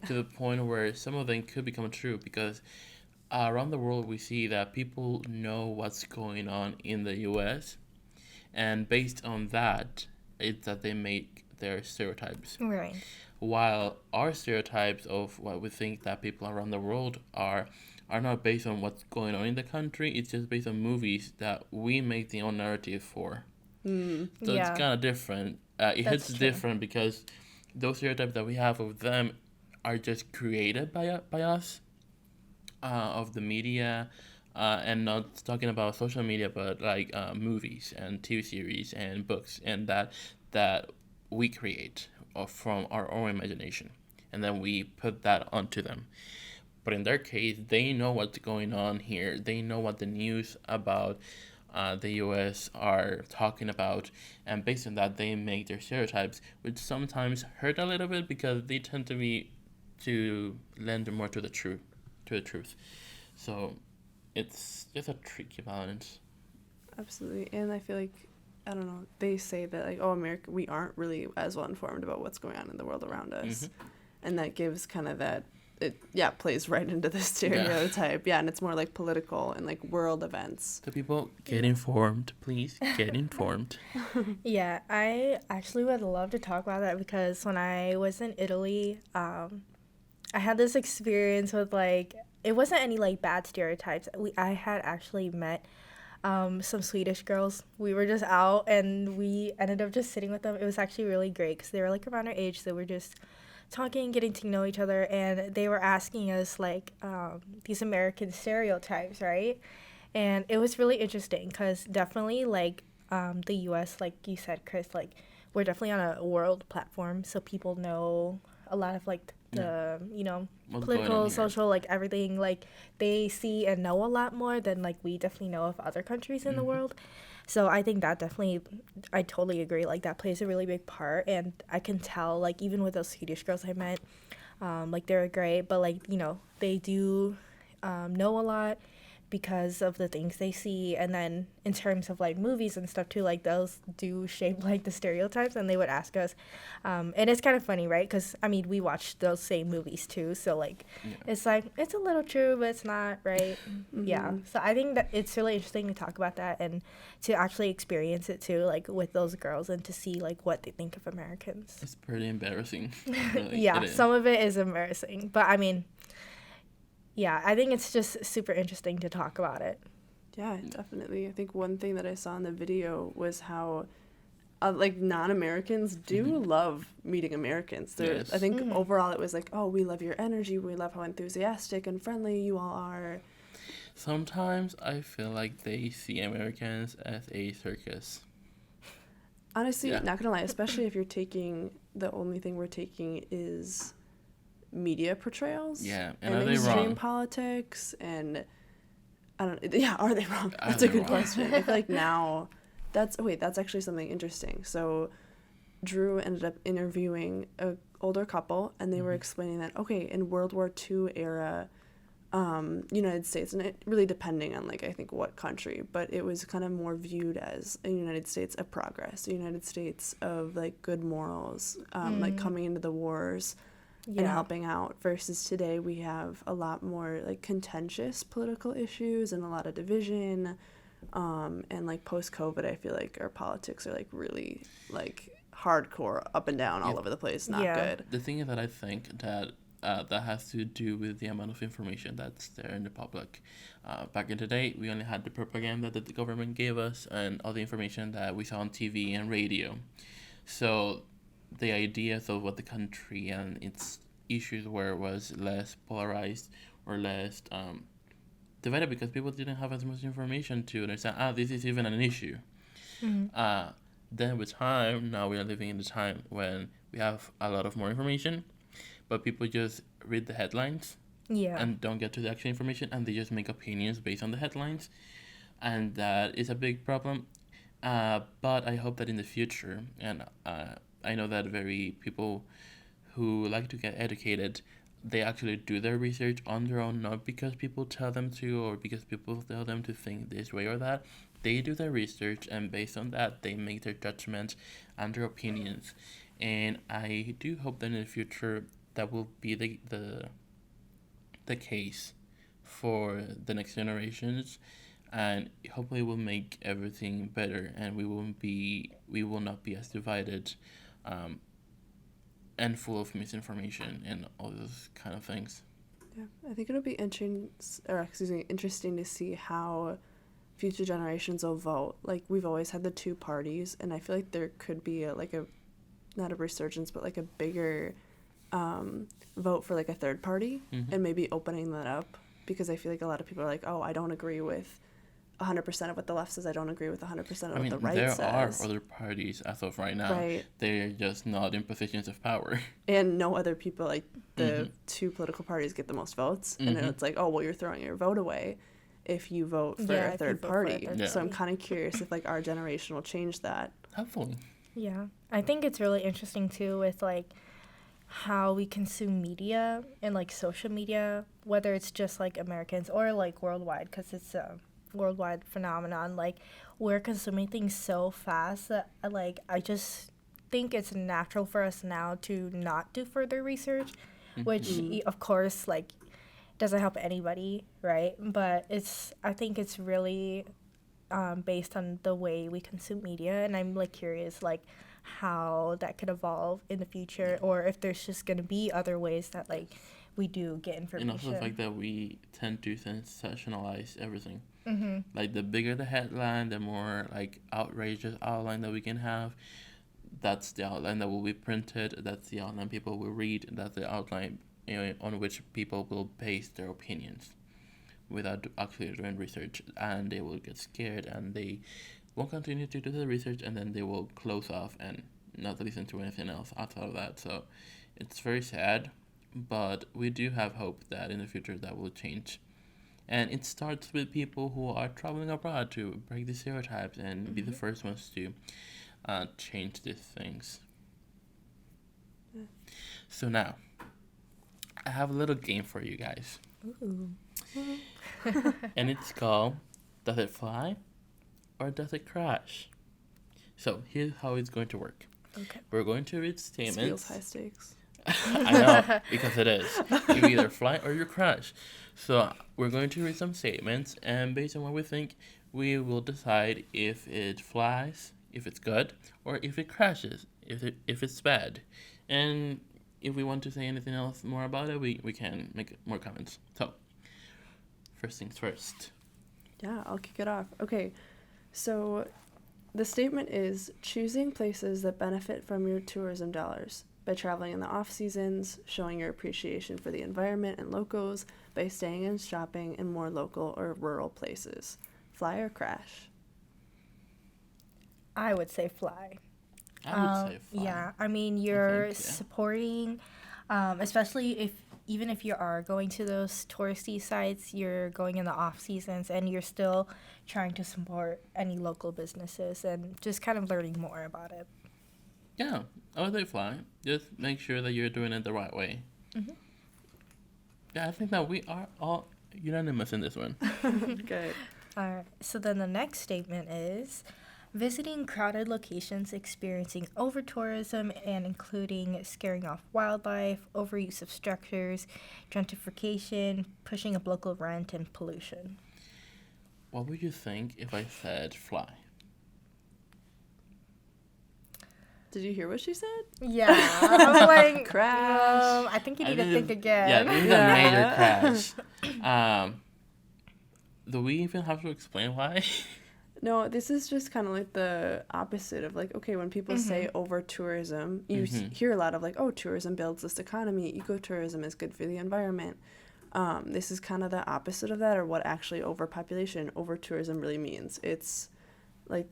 the point where some of them could become true, because around the world we see that people know what's going on in the U.S., and based on that, it's that they make their stereotypes. Right. While our stereotypes of what we think that people around the world are not based on what's going on in the country. It's just based on movies that we make the own narrative for. So it's kind of different. It hits different because those stereotypes that we have of them are just created by us. of the media, and not talking about social media, but like movies and TV series and books, and that we create from our own imagination, and then we put that onto them. But in their case, they know what's going on here. They know what the news about the U.S. are talking about, and based on that, they make their stereotypes, which sometimes hurt a little bit because they tend to lend more to the truth. So it's just a tricky balance. Absolutely. And I feel like, I don't know, they say that, like, oh, America, we aren't really as well informed about what's going on in the world around us. And that gives kind of that, plays right into the stereotype. Yeah, and it's more like political and like world events. So people, get informed, please. Get informed. Yeah, I actually would love to talk about that because when I was in Italy, I had this experience with like, it wasn't any like bad stereotypes. I had actually met some Swedish girls. We were just out and we ended up just sitting with them. It was actually really great because they were like around our age, so we're just talking, getting to know each other, and they were asking us like these American stereotypes, right? And it was really interesting because definitely like the U.S., like you said, Cris, like we're definitely on a world platform, so people know a lot of like the What's political, social, like everything, like they see and know a lot more than like we definitely know of other countries in the world. So I think that definitely, I totally agree, like that plays a really big part. And I can tell, like even with those Swedish girls I met, like they were great, but like they do know a lot because of the things they see. And then in terms of like movies and stuff too, like those do shape like the stereotypes, and they would ask us, and it's kind of funny, right? Because I mean we watch those same movies too, so like it's like it's a little true but it's not, right? Yeah, so I think that it's really interesting to talk about that and to actually experience it too, like with those girls, and to see like what they think of Americans. It's pretty embarrassing. Really. Yeah, some of it is embarrassing, but I mean, yeah, I think it's just super interesting to talk about it. Yeah, definitely. I think one thing that I saw in the video was how, like, non-Americans do love meeting Americans. Yes. I think overall it was like, oh, we love your energy. We love how enthusiastic and friendly you all are. Sometimes I feel like they see Americans as a circus. Honestly, not gonna lie, especially if you're taking, the only thing we're taking is media portrayals. Yeah, and are they extreme wrong? Politics, and I don't. Yeah, are they wrong? Are That's a they good wrong? question. I feel like now, that's actually something interesting. So, Drew ended up interviewing a older couple, and they were explaining that in World War II era, United States, and it really depending on like I think what country, but it was kind of more viewed as a United States of progress, a United States of like good morals, like coming into the wars and helping out, versus today we have a lot more like contentious political issues and a lot of division, and like post-COVID I feel like our politics are like really like hardcore up and down all over the place, not good. The thing is that I think that that has to do with the amount of information that's there in the public. Back in the day, we only had the propaganda that the government gave us and all the information that we saw on TV and radio. So the ideas of what the country and its issues were was less polarized or less divided, because people didn't have as much information to understand, this is even an issue. Then with time, now we are living in the time when we have a lot of more information, but people just read the headlines and don't get to the actual information, and they just make opinions based on the headlines, and that is a big problem. But I hope that in the future, and I know that very people who like to get educated, they actually do their research on their own, not because people tell them to or because people tell them to think this way or that. They do their research, and based on that, they make their judgments and their opinions. And I do hope that in the future that will be the case for the next generations, and hopefully will make everything better, and we will not be as divided and full of misinformation and all those kind of things. Yeah, I think it'll be interesting to see how future generations will vote. Like, we've always had the two parties, and I feel like there could be not a resurgence, but like a bigger vote for like a third party, and maybe opening that up because I feel like a lot of people are like, oh, I don't agree with 100% of what the left says. I don't agree with 100% of what the right says. There are other parties as of right now. Right. They're just not in positions of power. And no other people, like the two political parties get the most votes. And then it's like, oh, well, you're throwing your vote away if you vote for a third party. So I'm kind of curious if like our generation will change that. Hopefully. Yeah. I think it's really interesting too with like how we consume media and like social media, whether it's just like Americans or like worldwide, because it's a worldwide phenomenon. Like we're consuming things so fast that I just think it's natural for us now to not do further research, which of course like doesn't help anybody, right? But I think it's really based on the way we consume media, and I'm like curious like how that could evolve in the future, or if there's just going to be other ways that like we do get information. And also the fact that we tend to sensationalize everything. Like the bigger the headline, the more like outrageous outline that we can have. That's the outline that will be printed. That's the outline people will read. That's the outline on which people will base their opinions without actually doing research, and they will get scared and they won't continue to do the research, and then they will close off and not listen to anything else outside of that. So it's very sad, but we do have hope that in the future that will change. And it starts with people who are traveling abroad to break the stereotypes and be the first ones to change these things. So now, I have a little game for you guys. Ooh. And it's called Does It Fly or Does It Crash? So here's how it's going to work. Okay. We're going to read statements. This feels high stakes. I know, because it is. You either fly or you crash. So we're going to read some statements, and based on what we think, we will decide if it flies, if it's good, or if it crashes, if it's bad. And if we want to say anything else more about it, we can make more comments. So, first things first. Yeah, I'll kick it off. Okay, so the statement is choosing places that benefit from your tourism dollars by traveling in the off seasons, showing your appreciation for the environment and locals, by staying and shopping in more local or rural places. Fly or crash? I would say fly. I would say fly. Yeah, I mean, you're supporting, especially even if you are going to those touristy sites, you're going in the off seasons, and you're still trying to support any local businesses and just kind of learning more about it. Yeah, I would say fly. Just make sure that you're doing it the right way. Yeah, I think that we are all unanimous in this one. Good. All right, so then the next statement is visiting crowded locations, experiencing over-tourism, and including scaring off wildlife, overuse of structures, gentrification, pushing up local rent, and pollution. What would you think if I said fly? Did you hear what she said? Yeah, I'm like, crash. I think you need to think again. Yeah, this is a major crash. Do we even have to explain why? No, this is just kind of like the opposite of like, okay, when people say over tourism, you hear a lot of like, oh, tourism builds this economy, ecotourism is good for the environment. This is kind of the opposite of that, or what actually overpopulation, over tourism really means. It's like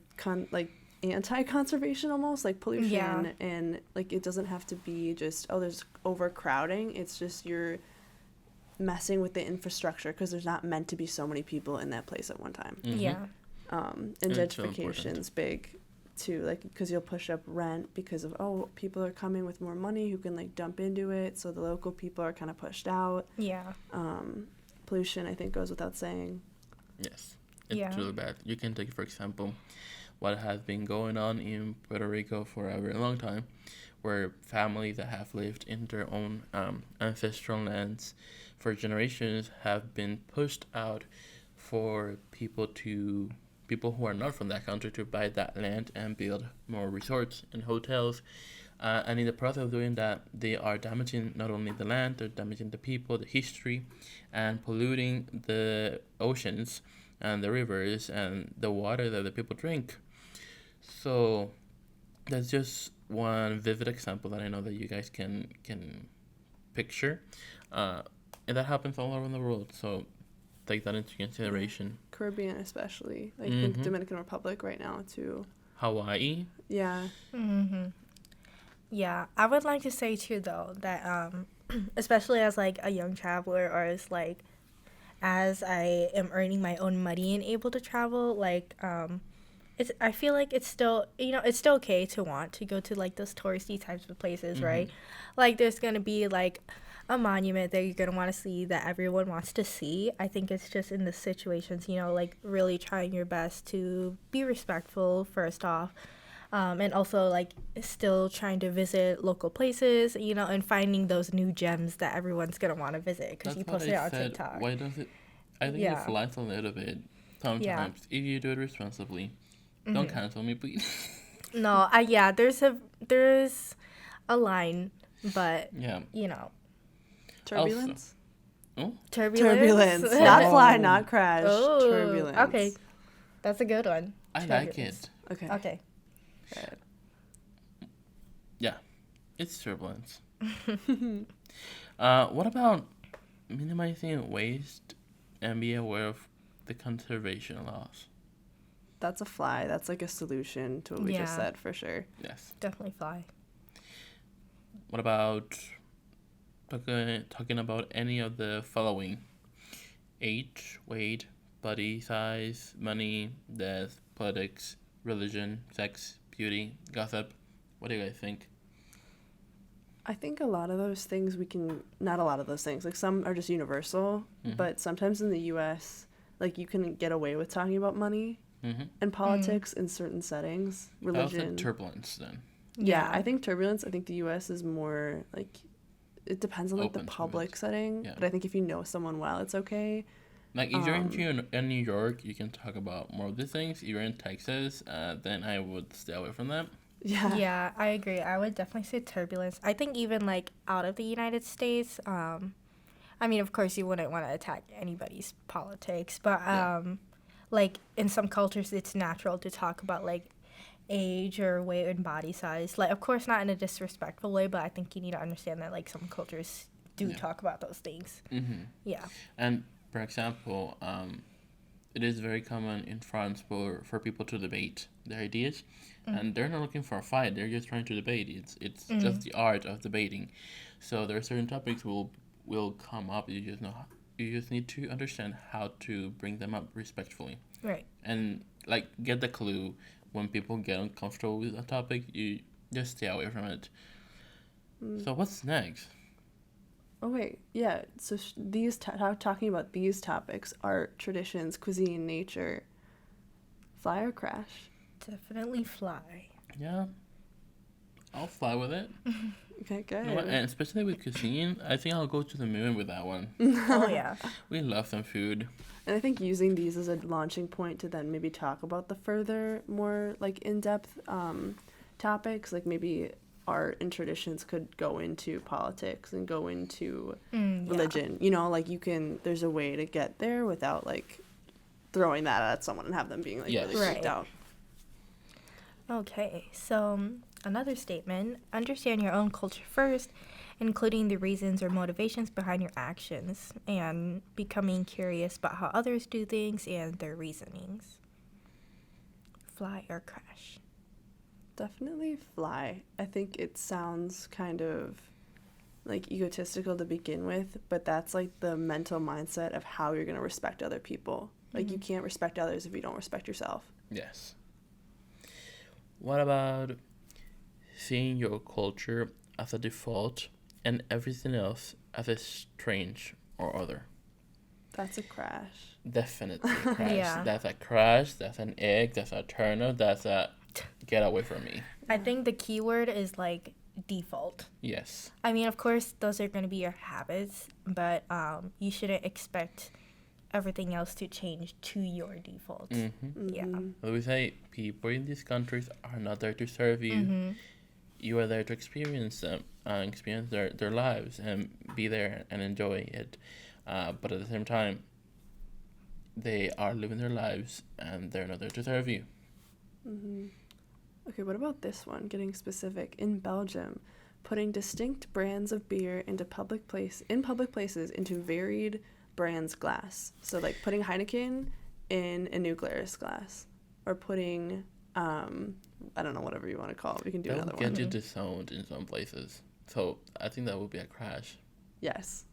anti-conservation almost, like pollution, and like it doesn't have to be just, oh, there's overcrowding. It's just you're messing with the infrastructure because there's not meant to be so many people in that place at one time. Yeah. And gentrification's big too, like because you'll push up rent because of, oh, people are coming with more money who can like dump into it, so the local people are kind of pushed out. Yeah. Pollution, I think, goes without saying. Yes, it's really bad. You can take, for example, what has been going on in Puerto Rico for a very long time, where families that have lived in their own ancestral lands for generations have been pushed out for people who are not from that country to buy that land and build more resorts and hotels. And in the process of doing that, they are damaging not only the land, they're damaging the people, the history, and polluting the oceans and the rivers and the water that the people drink. So that's just one vivid example that I know that you guys can picture. And that happens all around the world. So take that into consideration. Caribbean especially. I Mhm. think Dominican Republic right now too. Hawaii. Yeah. Yeah, I would like to say too though that especially as like a young traveler, or as I am earning my own money and able to travel, I feel like it's still, it's still okay to want to go to like those touristy types of places, right? Like there's gonna be like a monument that you're gonna want to see that everyone wants to see. I think it's just in the situations, like really trying your best to be respectful first off. And also like still trying to visit local places, and finding those new gems that everyone's gonna want to visit because you post it on TikTok. Why does it? I think it flies a little bit sometimes if you do it responsibly. Don't cancel me, please. No, there's a line, but Turbulence. Turbulence. Not fly, not crash. Oh, Turbulence. okay, that's a good one. I like it. Okay. Good. Yeah, it's turbulence. What about minimizing waste and be aware of the conservation laws? That's a fly. That's like a solution to what we just said for sure. Yes. Definitely fly. What about talking about any of the following? Age, weight, body size, money, death, politics, religion, sex, beauty, gossip. What do you guys think? I think a lot of those things not a lot of those things, like some are just universal, but sometimes in the US, like you can get away with talking about money and politics in certain settings, religion. I also turbulence then. Yeah, I think turbulence, I think the US is more like, it depends on like the public setting, but I think if you know someone well, it's okay. Like if you're in New York, you can talk about more of these things. If you're in Texas, then I would stay away from that. Yeah, I agree. I would definitely say turbulence. I think even like out of the United States, I mean, of course, you wouldn't want to attack anybody's politics, but like in some cultures, it's natural to talk about like age or weight and body size. Like, of course, not in a disrespectful way, but I think you need to understand that like some cultures do talk about those things. Yeah. And for example, it is very common in France for people to debate their ideas, and they're not looking for a fight. They're just trying to debate. It's just the art of debating. So there are certain topics will come up. You just need to understand how to bring them up respectfully. Right. And like get the clue when people get uncomfortable with a topic. You just stay away from it. So what's next? Oh, wait. Yeah. So talking about these topics, art, traditions, cuisine, nature, fly or crash? Definitely fly. Yeah. I'll fly with it. Okay, good. You know what? And especially with cuisine, I think I'll go to the moon with that one. Oh, yeah. We love some food. And I think using these as a launching point to then maybe talk about the further, more like in-depth topics, like maybe art and traditions could go into politics and go into religion. You know, like there's a way to get there without like throwing that at someone and have them being like really freaked out. Okay, so another statement: understand your own culture first, including the reasons or motivations behind your actions, and becoming curious about how others do things and their reasonings. Fly or crash? Definitely fly. I think it sounds kind of like egotistical to begin with, but that's like the mental mindset of how you're going to respect other people. Like you can't respect others if you don't respect yourself. Yes. What about seeing your culture as a default and everything else as a strange or other? That's a crash. Definitely a crash. Yeah. That's a crash. That's an egg. That's a turner. That's a get away from me. I think the key word is like default. Yes. I mean, of course, those are going to be your habits, but you shouldn't expect everything else to change to your default. Yeah. As we say, people in these countries are not there to serve you. You are there to experience them, experience their lives, and be there and enjoy it. But at the same time, they are living their lives, and they're not there to serve you. Okay, what about this one? Getting specific. In Belgium, putting distinct brands of beer into public places into varied brand's glass. So like putting Heineken in a new Glarus glass, or putting I don't know, whatever you want to call it. We can do That another would get one. you disowned in some places. So I think that would be a crash. Yes.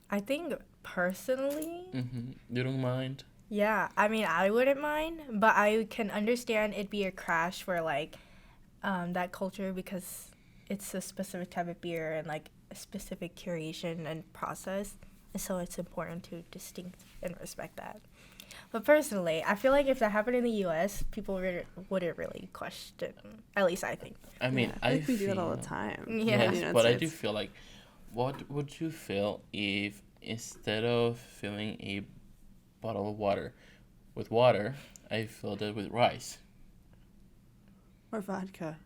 I think personally, You don't mind? yeah, I mean, I wouldn't mind, but I can understand it'd be a crash for like that culture, because it's a specific type of beer and like a specific curation and process, and so it's important to distinct and respect that. But personally, I feel like if that happened in the U.S., people wouldn't really question. At least I think. I mean, Yeah, I think we do that all the time. Yeah. Yes, but I do feel like, what would you feel if instead of filling a bottle of water with water, I filled it with rice? Or vodka.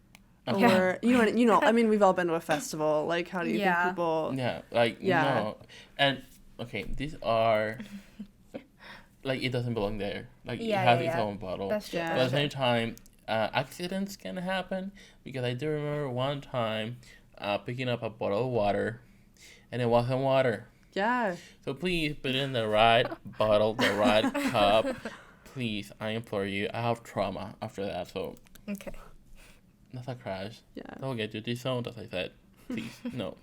Yeah. Or you know. I mean, we've all been to a festival. Like, how do you Yeah. think people? Yeah, like Yeah. no, and okay, these are like it doesn't belong there. Like it Yeah, has yeah, its yeah. own bottle. That's true. Yeah. But at That's the true. same time, accidents can happen, because I do remember one time picking up a bottle of water, and it wasn't water. Yeah. So please put it in the right bottle, the right cup. Please, I implore you. I have trauma after that, so Okay. that's a crash. Yeah. Don't get you disowned, as I said. Please, no.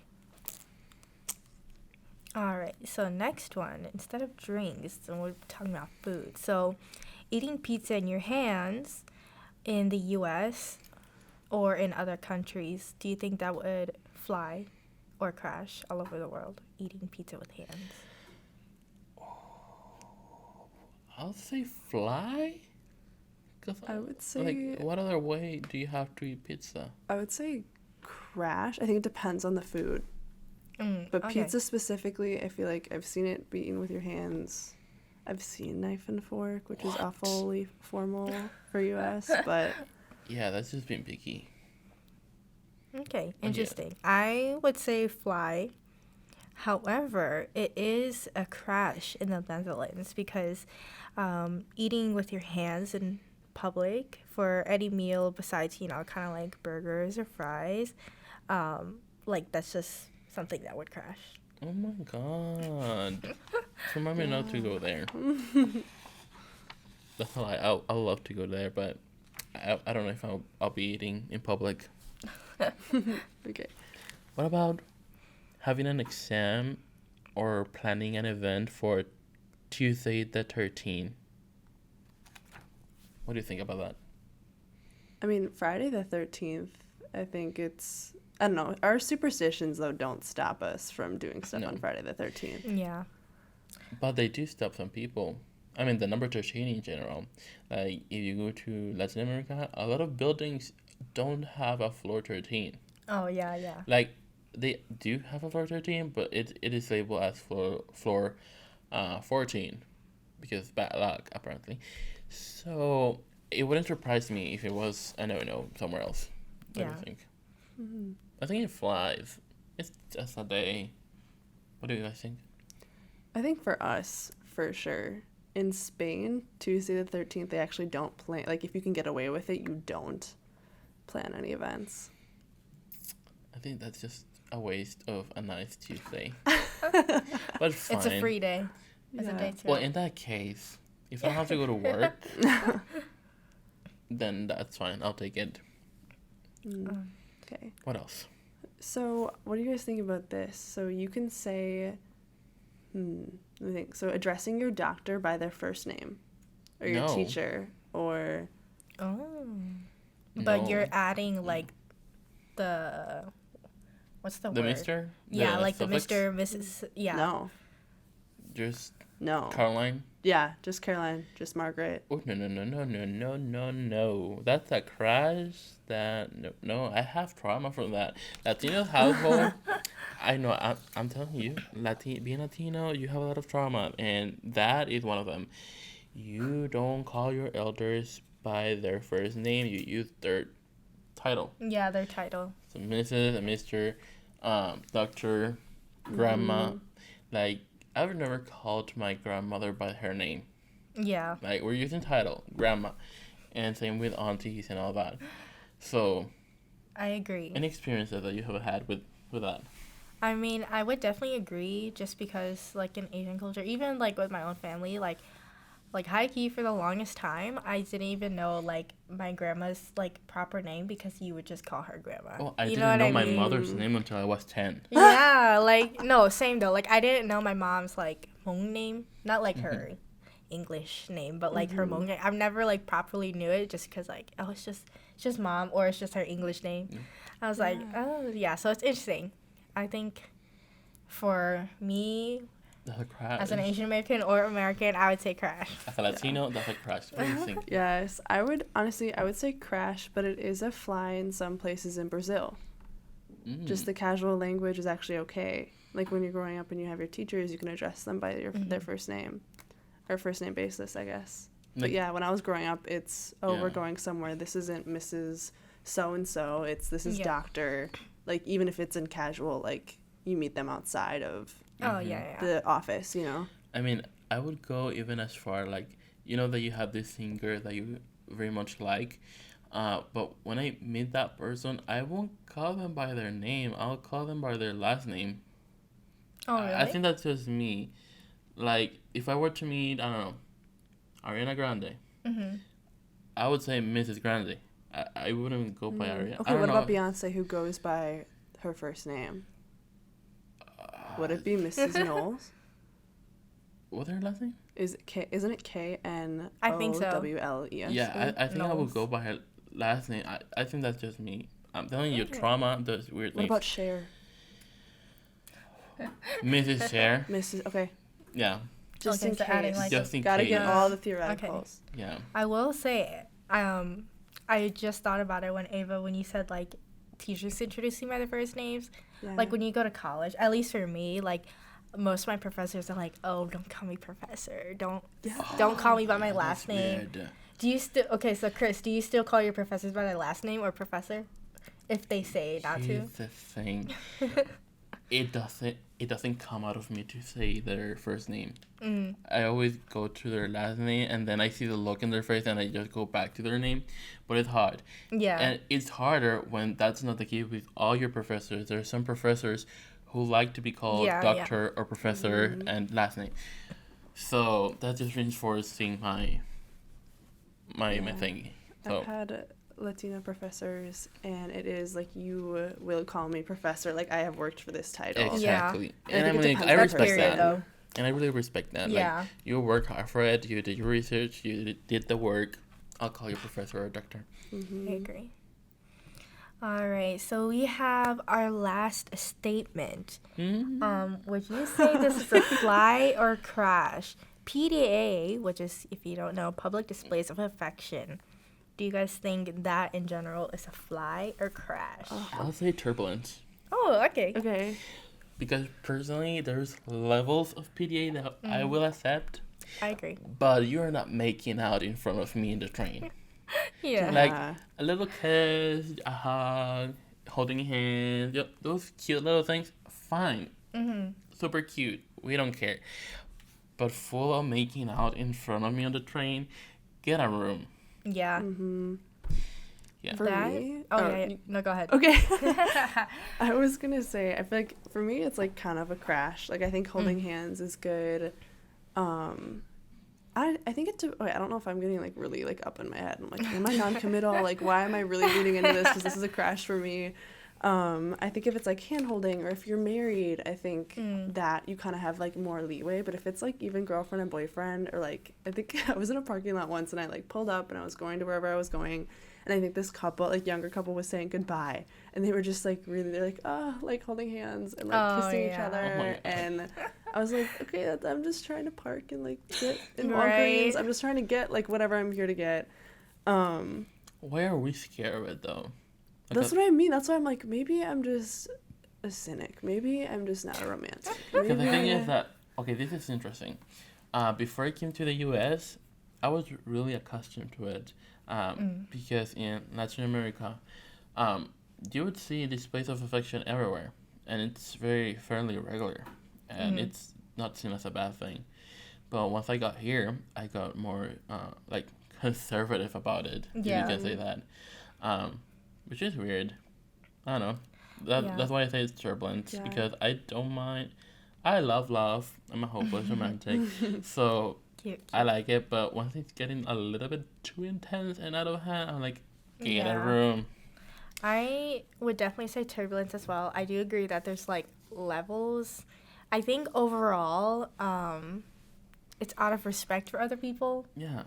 All right. So next one, instead of drinks, then we're talking about food. So, eating pizza in your hands in the U.S. or in other countries, do you think that would fly or crash all over the world? Eating pizza with hands. I'll say fly. 'Cause I would say. like, what other way do you have to eat pizza? I would say crash. I think it depends on the food. But Okay. pizza specifically, I feel like I've seen it be eaten with your hands. I've seen knife and fork, which is awfully formal for US, but Yeah, that's just being picky. Okay, Yeah. interesting. I would say fly. However, it is a crash in the Netherlands because eating with your hands in public for any meal besides, kind of like burgers or fries, like that's just something that would crash. Oh my god. Remind me not to go there. That's a lie. I'll love to go there, but I don't know if I'll be eating in public. okay. What about having an exam or planning an event for Tuesday the 13th? What do you think about that? I mean, Friday the 13th, I think it's, I don't know. Our superstitions, though, don't stop us from doing stuff No. on Friday the 13th. Yeah. But they do stop some people. I mean, the number 13 in general. Like, if you go to Latin America, a lot of buildings don't have a floor 13. Oh, yeah. Like, they do have a floor 13, but it is labeled as floor 14 because bad luck, apparently. So, it wouldn't surprise me if it was a no somewhere else. What do Yeah. you think? Mm-hmm. I think it flies. It's just a day. What do you guys think? I think for us, for sure. In Spain, Tuesday the 13th, they actually don't plan. Like, if you can get away with it, you don't plan any events. I think that's just a waste of a nice Tuesday. But fine. It's a free day. It's a day too. Well, in that case, if I have to go to work, then that's fine. I'll take it. Okay. What else? So, what do you guys think about this? So, you can say, let me think. So, addressing your doctor by their first name, or your No. teacher, or Oh. But No. you're adding like the what's the The word? mister? Yeah, like the suffix? Mr. Mrs. Yeah. no, Just no, Caroline? yeah, just Caroline, just Margaret. Oh, no. That's a crash. No, I have trauma from that. Latino household, I know, I'm telling you, being Latino, you have a lot of trauma, and that is one of them. You don't call your elders by their first name, you use their title. Yeah, their title. So Mrs. and Mr., Doctor, Grandma. Like, I've never called my grandmother by her name. Yeah. Like, we're using title, Grandma. And same with aunties and all that. So, I agree. any experiences that you have had with that? I mean, I would definitely agree just because, like, in Asian culture, even, like, with my own family, like high-key for the longest time, I didn't even know, like, my grandma's, like, proper name because you would just call her grandma. Oh, I You didn't know what my mean? mother's name until I was 10. Yeah, like, no, same though. Like, I didn't know my mom's, like, Hmong name. Not, like, her English name, but, like, her Hmong name. I've never, like, properly knew it just because, like, oh, it's just mom or it's just her English name. I was like, oh, yeah, so it's interesting. I think for me, That's a crash. as an Asian American or American, I would say crash. As a Latino, that's a crash. What do you think? Yes, I would say crash, but it is a fly in some places in Brazil. Just the casual language is actually okay. Like when you're growing up and you have your teachers, you can address them by their first name, or first name basis, I guess. Like, but yeah, when I was growing up, it's we're going somewhere. This isn't Mrs. So and so. This is Doctor. Like even if it's in casual, like you meet them outside of the office, you know. I mean, I would go even as far like, you know that you have this singer that you very much like, but when I meet that person, I won't call them by their name. I'll call them by their last name. Oh, really? I think that's just me. Like, if I were to meet, I don't know, Ariana Grande, I would say Mrs. Grande. I wouldn't go by Ariana. Okay, what about Beyonce, who goes by her first name? Would it be Mrs. Knowles? What's her last name? Isn't it KNOWLES? I think so. Yeah, I think I would go by her last name. I think that's just me. I'm telling you, trauma does weird things. What about Cher? Mrs. Cher? Mrs. Okay. Yeah. Just in so case. adding, like, Just in Gotta case. get all the theoreticals. Okay. Yeah. I will say, I just thought about it when you said, like, teachers introducing by their first names. Yeah. Like, when you go to college, at least for me, like, most of my professors are like, oh, don't call me professor. Don't call me by my last name. Weird. Do you still, okay, so Chris, do you still call your professors by their last name or professor? If they say not to? Here's the thing. It doesn't come out of me to say their first name. I always go to their last name, and then I see the look in their face, and I just go back to their name. But it's hard. Yeah. And it's harder when that's not the case with all your professors. There are some professors who like to be called doctor or professor and last name. So that's just reinforcing my thing. So I've had Latino professors, and it is like, you will call me professor. Like, I have worked for this title. exactly. Yeah. And I think it depends I on respect person. that. Though. And I really respect that. Yeah. Like, you work hard for it. You did your research. You did the work. I'll call you professor or doctor. I agree. All right, so we have our last statement. Would you say this is a fly or crash? PDA, which is, if you don't know, public displays of affection. Do you guys think that in general is a fly or crash? I'll say turbulence. Oh, okay. Okay. Because personally, there's levels of PDA that I will accept. I agree. But you're not making out in front of me in the train. Yeah. Like a little kiss, a hug, holding hands, those cute little things, fine. Super cute. We don't care. But full of making out in front of me on the train, get a room. Yeah. Yeah. For me? No, go ahead. Okay. I was going to say, I feel like for me, it's like kind of a crash. Like, I think holding hands is good. I think I don't know if I'm getting like really like up in my head. I'm like, am I non-committal? Like, why am I really leaning into this? Because this is a crash for me. I think if it's like hand holding, or if you're married, I think that you kind of have like more leeway. But if it's like even girlfriend and boyfriend, or like, I think I was in a parking lot once and I like pulled up and I was going to wherever I was going. And I think this couple, like younger couple, was saying goodbye. And they were just like they're like, like holding hands and like kissing each other. And I was like, okay, I'm just trying to park and like get in Walgreens. I'm just trying to get like whatever I'm here to get. Why are we scared of it though? Like that's what I mean. That's why I'm like, maybe I'm just a cynic. Maybe I'm just not a romantic. Because the thing is that, okay, this is interesting. Before I came to the U.S., I was really accustomed to it. Because in Latin America, you would see displays of affection everywhere, and it's very fairly regular, and it's not seen as a bad thing. But once I got here, I got more like conservative about it. If you can say that, which is weird. I don't know. That's why I say it's turbulence, Yeah. because I don't mind. I love love. I'm a hopeless romantic, so Cute. I like it. But once it's getting a little bit too intense and out of hand, I'm like, get a Yeah. room. I would definitely say turbulence as well. I do agree that there's like levels. I think overall, it's out of respect for other people. Yeah.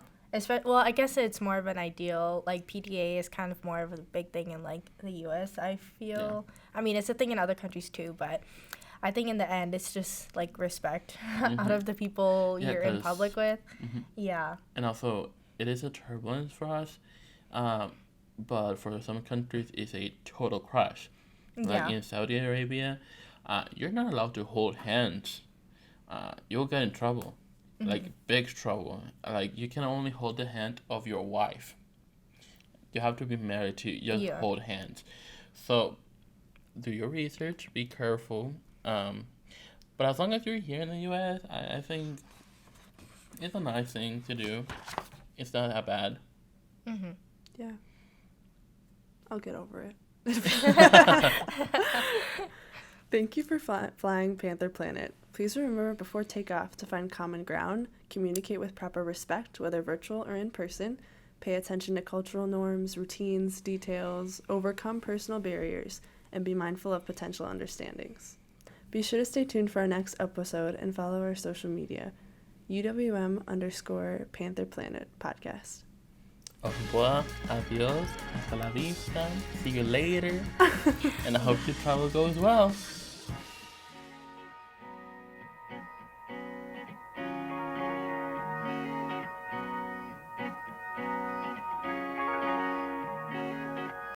Well, I guess it's more of an ideal. Like PDA is kind of more of a big thing in like the U.S. I feel. I mean, it's a thing in other countries too, but I think in the end, it's just like respect out of the people Yeah, you're in 'cause- public with. Mhm. Yeah. And also, it is a turbulence for us, but for some countries, it's a total crush. Like Yeah. in Saudi Arabia, you're not allowed to hold hands. You'll get in trouble, like big trouble. Like you can only hold the hand of your wife. You have to be married to just Yeah. hold hands. So, do your research. Be careful. But as long as you're here in the U.S., I think it's a nice thing to do. It's not that bad. Yeah. I'll get over it. Thank you for flying Panther Planet. Please remember before takeoff to find common ground, communicate with proper respect, whether virtual or in person, pay attention to cultural norms, routines, details, overcome personal barriers, and be mindful of potential understandings. Be sure to stay tuned for our next episode and follow our social media, UWM_Panther Planet Podcast. Au revoir, adios, hasta la vista, see you later, and I hope your travel goes well.